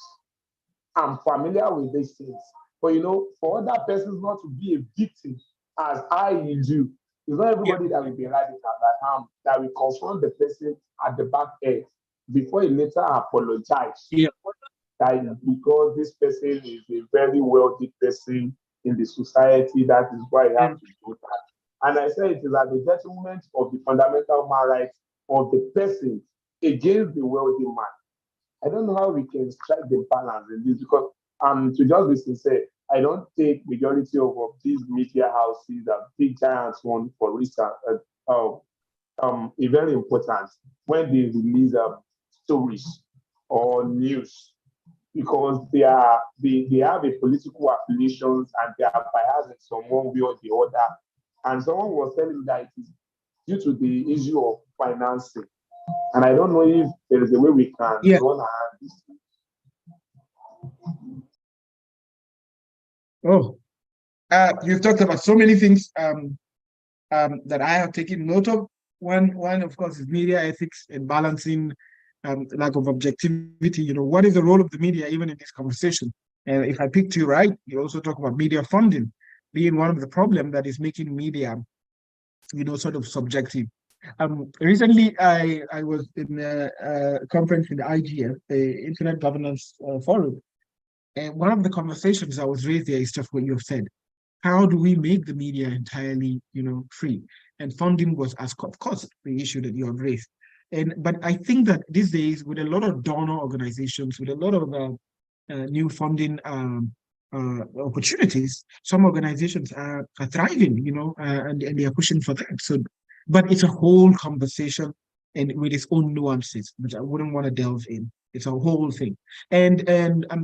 I'm familiar with these things. But for other persons not to be a victim as I do, it's not everybody that will be radical that will confront the person at the back end before he later apologize. That is because this person is a very wealthy person in the society, that is why he has to do that. And I say it is at the detriment of the fundamental human rights of the person against the wealthy man. I don't know how we can strike the balance in this, because to just be sincere, I don't take majority of these media houses, big giants one, for instance, a very important when they release stories or news, because they have a political affiliations and they are biased in some one way or the other. And someone was telling me that it is due to the issue of financing. And I don't know if there is a way we can run around this. Oh, you've talked about so many things that I have taken note of. One, of course, is media ethics and balancing lack of objectivity. What is the role of the media even in this conversation? And if I picked you right, you also talk about media funding being one of the problems that is making media, sort of subjective. Recently, I was in a conference in the IGF, the Internet Governance Forum, and one of the conversations that was raised there is just what you have said. How do we make the media entirely, free? And funding was, of course, the issue that you have raised. But I think that these days, with a lot of donor organizations, with a lot of new funding opportunities, some organizations are thriving, and they are pushing for that. So, but it's a whole conversation and with its own nuances, which I wouldn't want to delve in. It's a whole thing. And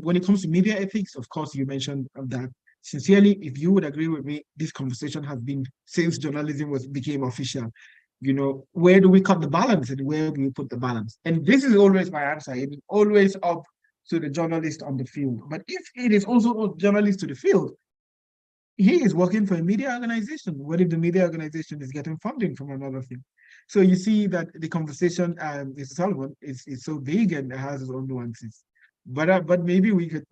when it comes to media ethics, of course, you mentioned that. Sincerely, if you would agree with me, this conversation has been since journalism became official. Where do we cut the balance and where do we put the balance? And this is always my answer. It is always up to the journalist on the field. But if it is also a journalist to the field, he is working for a media organization. What if the media organization is getting funding from another thing? So you see that the conversation, Mr. Solomon, is so big and it has its own nuances. But maybe we could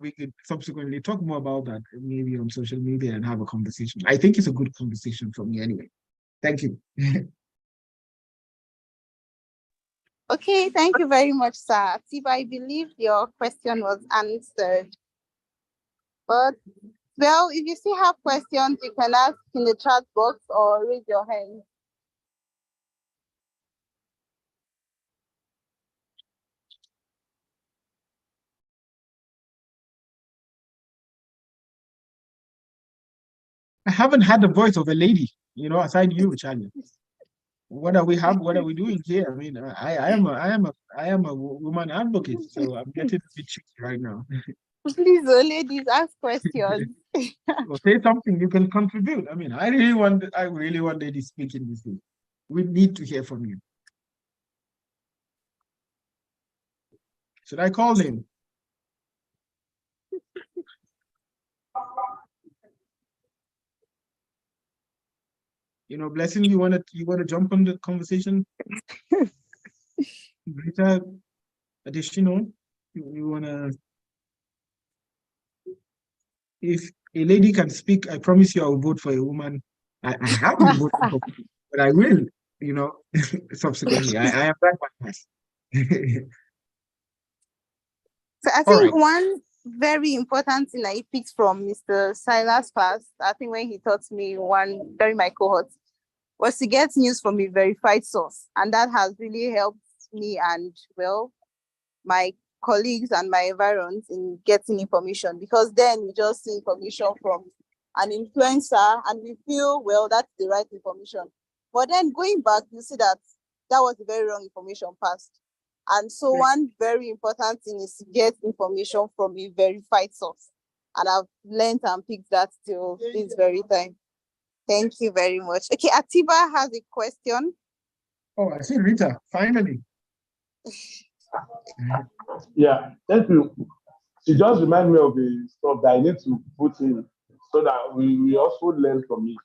subsequently talk more about that, maybe on social media, and have a conversation. I think it's a good conversation for me anyway. Thank you. Okay, thank you very much, sir. Tiba, I believe your question was answered. But, well, if you still have questions, you can ask in the chat box or raise your hand. I haven't had the voice of a lady, aside you, Charlie. What are we doing here? I mean, I am a woman advocate, so I'm getting a bit tricky right now. Please, ladies, ask questions. Well, say something you can contribute. I mean, I really want ladies speaking this week. We need to hear from you. Should I call them? Blessing, you wanna jump on the conversation? Rita, additional, you wanna? If a lady can speak, I promise you I will vote for a woman. I have been voting for, but I will, subsequently. I am that biased. So I think one very important thing I picked from Mr. Silas past, I think when he taught me one during my cohort, was to get news from a verified source. And that has really helped me and, well, my colleagues and my environs in getting information, because then we just see information from an influencer and we feel, well, that's the right information. But then going back, you see that that was the very wrong information passed. And so one very important thing is to get information from a verified source. And I've learned and picked that till this very time. Thank you very much. Okay, Atiba has a question. Oh, I see Rita, finally. Yeah, thank you. She just remind me of the stuff that I need to put in so that we also learn from it.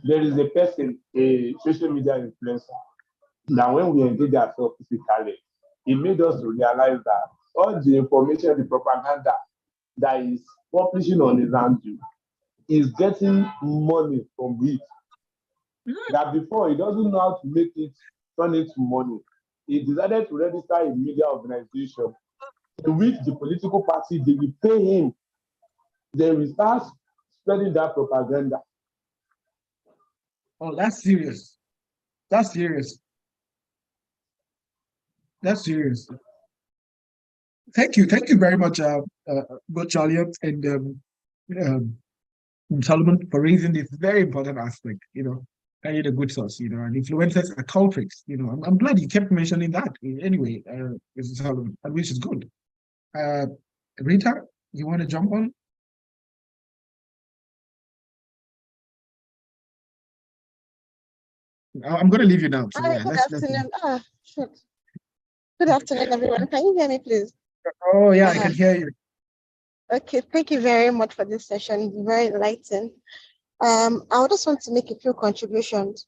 There is a person, a social media influencer, that when we engage ourselves physically, it made us to realize that all the information, the propaganda that is publishing on his handle is getting money from it. That before, he doesn't know how to make it turn into money. He decided to register a media organization in which the political party, they will pay him. They will start spreading that propaganda. Oh, that's serious. That's serious. That's serious. Thank you very much, both Charlie and Solomon, for raising this very important aspect. I need a good source. And influencers are culprits. I'm glad you kept mentioning that. Anyway, Mr. Solomon, which is good. Rita, you want to jump on? I'm going to leave you now. So, Hi, good afternoon. Good afternoon, everyone. Can you hear me, please? Oh, yeah, I can hear you. Okay, thank you very much for this session. It's very enlightening. I would just want to make a few contributions.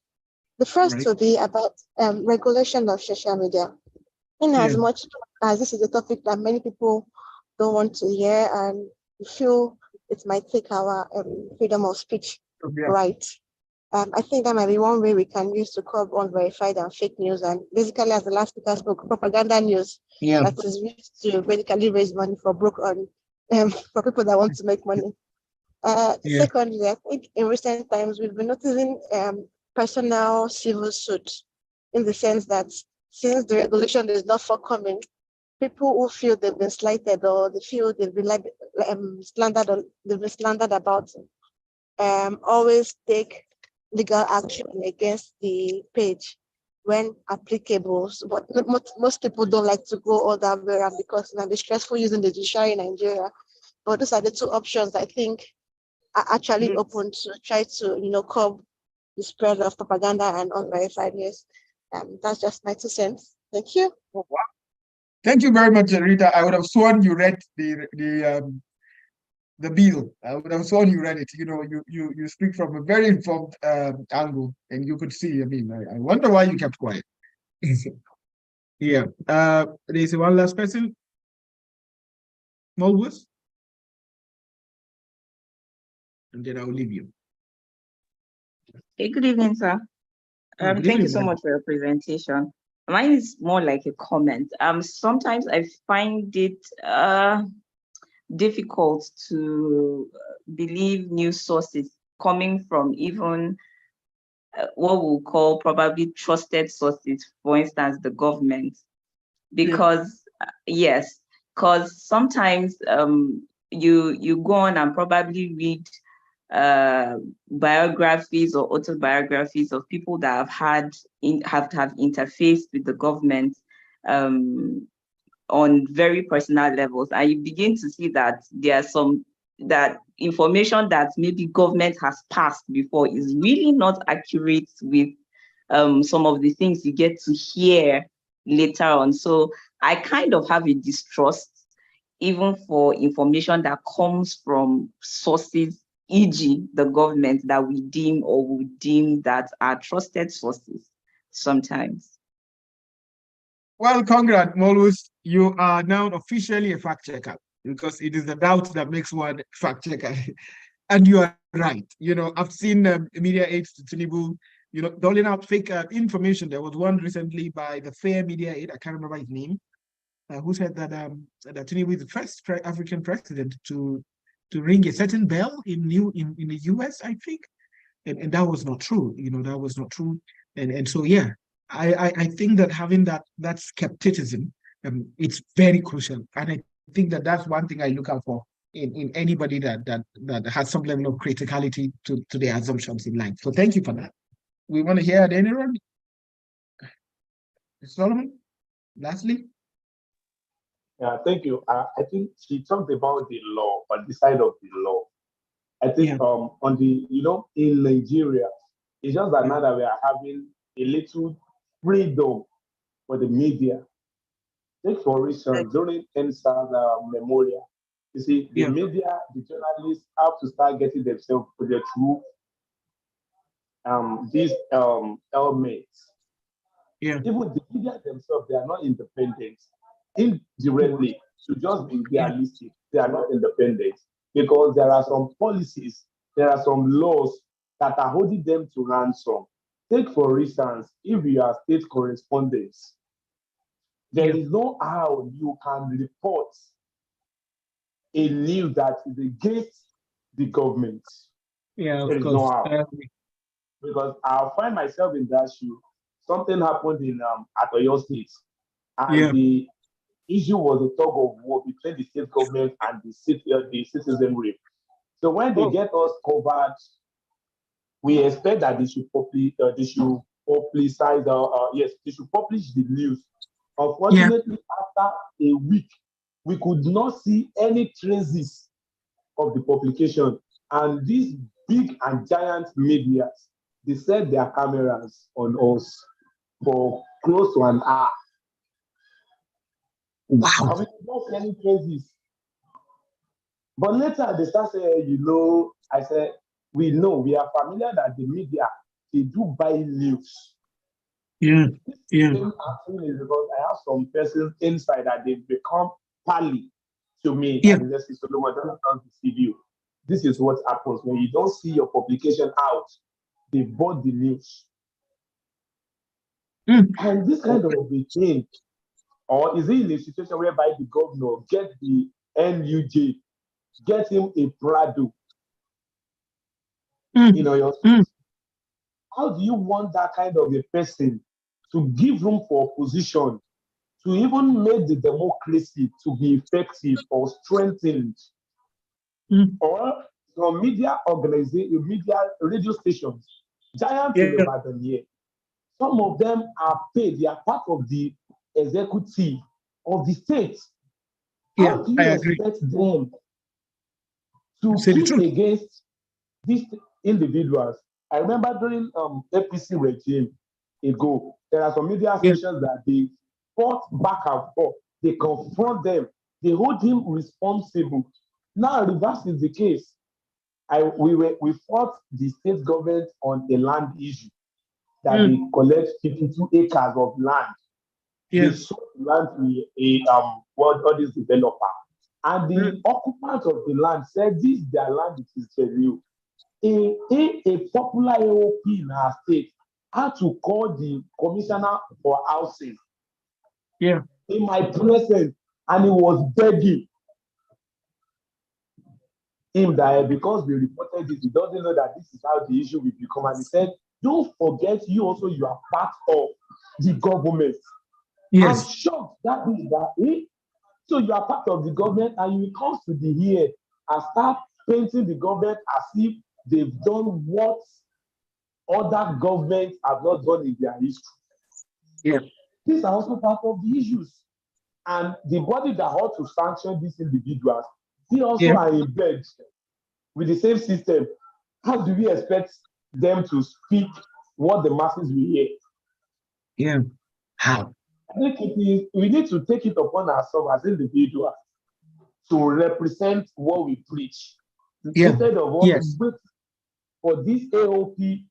The first will be about regulation of social media. In as much as this is a topic that many people don't want to hear and feel it might take our freedom of speech right. I think that might be one way we can use to curb unverified and fake news, and basically, as the last speaker spoke, propaganda news that is used to basically raise money for for people that want to make money. Secondly, I think in recent times we've been noticing personal civil suits, in the sense that since the regulation is not forthcoming, people who feel they've been slighted or they feel they've been slandered about always take legal action against the page when applicable. But most people don't like to go all that way around because it's stressful using the judiciary in Nigeria. But those are the two options I think are actually open to try to curb the spread of propaganda and unverified news. That's just my 2 cents. Thank you. Oh, wow. Thank you very much, Rita. I would have sworn you read the bill. I would have sworn you read it. You speak from a very informed angle, and you could see. I mean, I wonder why you kept quiet. Yeah. There's one last person. Mulbus, and then I'll leave you. Hey, good evening, sir. Thank you so much for your presentation. Mine is more like a comment. Sometimes I find it difficult to believe news sources coming from even what we'll call probably trusted sources, for instance, the government. Because because sometimes you go on and probably read biographies or autobiographies of people that have interfaced with the government on very personal levels, and you begin to see that there are some that information that maybe government has passed before is really not accurate with some of the things you get to hear later on. So I kind of have a distrust even for information that comes from sources, e.g. the government, that we deem or would deem that are trusted sources sometimes. Well, congrats, Molus. You are now officially a fact checker, because it is the doubt that makes one fact checker. And you are right. You know, I've seen media aids to Tinubu, you know, doling out fake information. There was one recently by the fair media aid, I can't remember his name, who said that that Tinubu is the first African president to ring a certain bell in the US, I think. And that was not true. You know, that was not true. And so, yeah, I think that having that skepticism, it's very crucial. And I think that that's one thing I look out for in anybody that has some level of criticality to their assumptions in life. So thank you for that. We want to hear anyone? Solomon, lastly? Yeah, thank you. I think she talked about the law, on the side of the law. I think on the, in Nigeria, it's just that now that we are having a little freedom for the media. Take for instance, during NSA's memorial, you see, the media, the journalists have to start getting themselves to the truth. These helmets. Even the media themselves, they are not independent. Indirectly, to just be realistic, they are not independent, because there are some policies, there are some laws that are holding them to ransom. Take for instance, if you are state correspondents, there is no how you can report a news that is against the government. Yeah, there is no how. Because I'll find myself in that shoe. Something happened in at Oyo State, and the issue was a tug of war between the state government and the citizenry. So when they get us covered, we expect that they should publicize. They should publish the news. Unfortunately, after a week, we could not see any traces of the publication. And these big and giant media, they set their cameras on us for close to an hour. Wow. And we could not see any traces. But later they start saying, I said, we are familiar that the media, they do buy news. This actually is because I have some persons inside that they've become pally to me. And they say, Solomon, don't deceive you. This is what happens when you don't see your publication out. They bought the news. And this kind of a thing, or is it in a situation whereby the governor get the NUJ, get him a Prado, How do you want that kind of a person to give room for opposition, to even make the democracy to be effective or strengthened? Or some media organization, media radio stations, giant in the Ibadan here, some of them are paid, they are part of the executive of the state. How do you expect them to keep against these individuals? I remember during APC regime ago, there are some media stations that they fought back and forth. They confront them. They hold him responsible. Now, reverse is the case. We fought the state government on a land issue that they collect 52 acres of land. They sold land to all these developer. And the occupant of the land said this their land is genuine. A popular AOP in our state had to call the commissioner for housing in my presence, and he was begging him that because we reported this, he doesn't know that this is how the issue will become. And he said, don't forget, you are part of the government. I'm shocked that is that. So you are part of the government, and you come to the here and start painting the government as if they've done what other governments have not done in their history. Yeah. These are also part of the issues. And the body that ought to sanction these individuals, they also are in bed with the same system. How do we expect them to speak what the masses will hear? Yeah. How? I think we need to take it upon ourselves as individuals to represent what we preach. Yeah. Instead of us Yes. wait for this AOP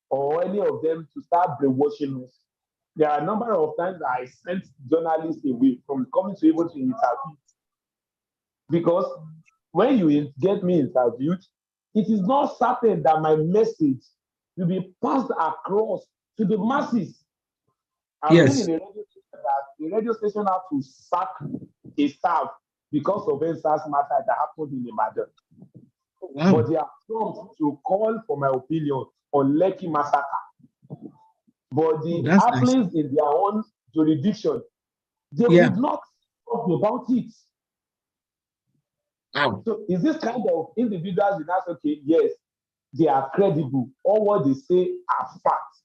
or any of them to start brainwashing us. There are a number of times I sent journalists away from coming to able to interview. Because when you get me interviewed, it is not certain that my message will be passed across to the masses. I've been in a radio station that the radio station had to sack a staff because of NSAS matter that happened in Ibadan. Wow. But they are prompt to call for my opinion on Lekki massacre. But the happenings in their own jurisdiction, they would not talk about it. Wow. So is this kind of individuals in that, okay, yes, they are credible, all what they say are facts.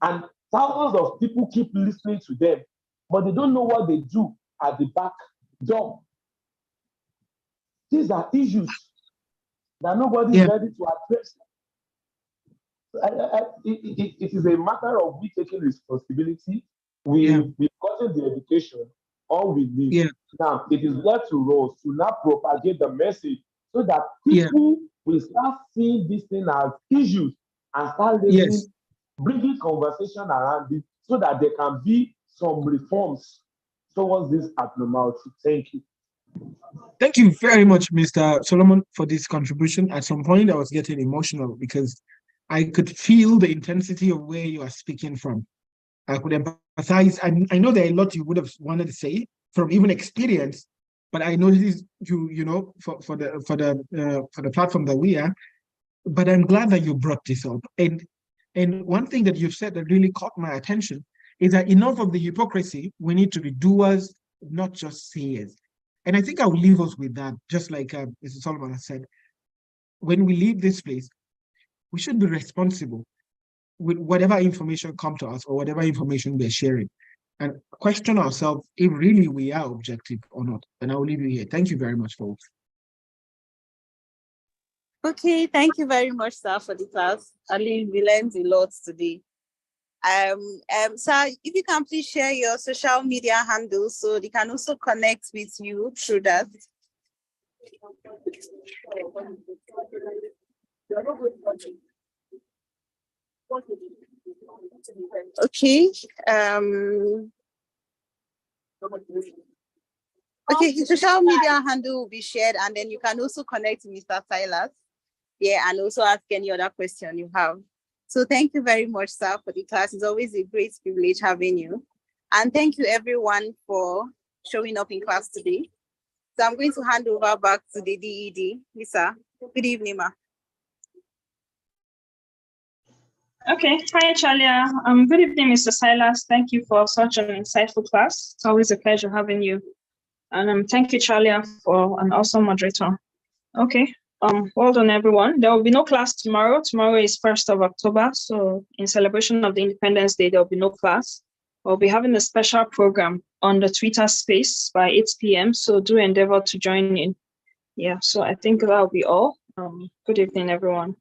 And thousands of people keep listening to them, but they don't know what they do at the back door. These are issues that nobody is ready to address. It is a matter of we taking responsibility. We've gotten the education, all we need. Now, it is left to us to now propagate the message so that people will start seeing this thing as issues and start listening, bringing conversation around it so that there can be some reforms towards this abnormality. Thank you. Thank you very much, Mr. Solomon, for this contribution. At some point, I was getting emotional because I could feel the intensity of where you are speaking from. I could empathize. I know there are a lot you would have wanted to say from even experience, but I know this is for the platform that we are. But I'm glad that you brought this up. And one thing that you've said that really caught my attention is that enough of the hypocrisy. We need to be doers, not just sayers. And I think I'll leave us with that, just like Mr. Solomon has said. When we leave this place, we should be responsible with whatever information comes to us or whatever information we're sharing, and question ourselves if really we are objective or not. And I will leave you here. Thank you very much, folks. Okay, thank you very much, sir, for the class. I mean, we learned a lot today. Sir, if you can please share your social media handles so they can also connect with you through that. Okay. Okay, his social media handle will be shared, and then you can also connect with Mr. Silas. Yeah, and also ask any other question you have. So thank you very much, sir, for the class. It's always a great privilege having you. And thank you everyone for showing up in class today. So I'm going to hand over back to the DED. Lisa, good evening, ma. Okay, hi, Chalia. Good evening, Mr. Silas. Thank you for such an insightful class. It's always a pleasure having you. And thank you, Chalia, for an awesome moderator. Okay, well done, everyone. There will be no class tomorrow. Tomorrow is 1st of October. So in celebration of the Independence Day, there will be no class. We'll be having a special program on the Twitter space by 8 p.m. So do endeavor to join in. Yeah, so I think that'll be all. Good evening, everyone.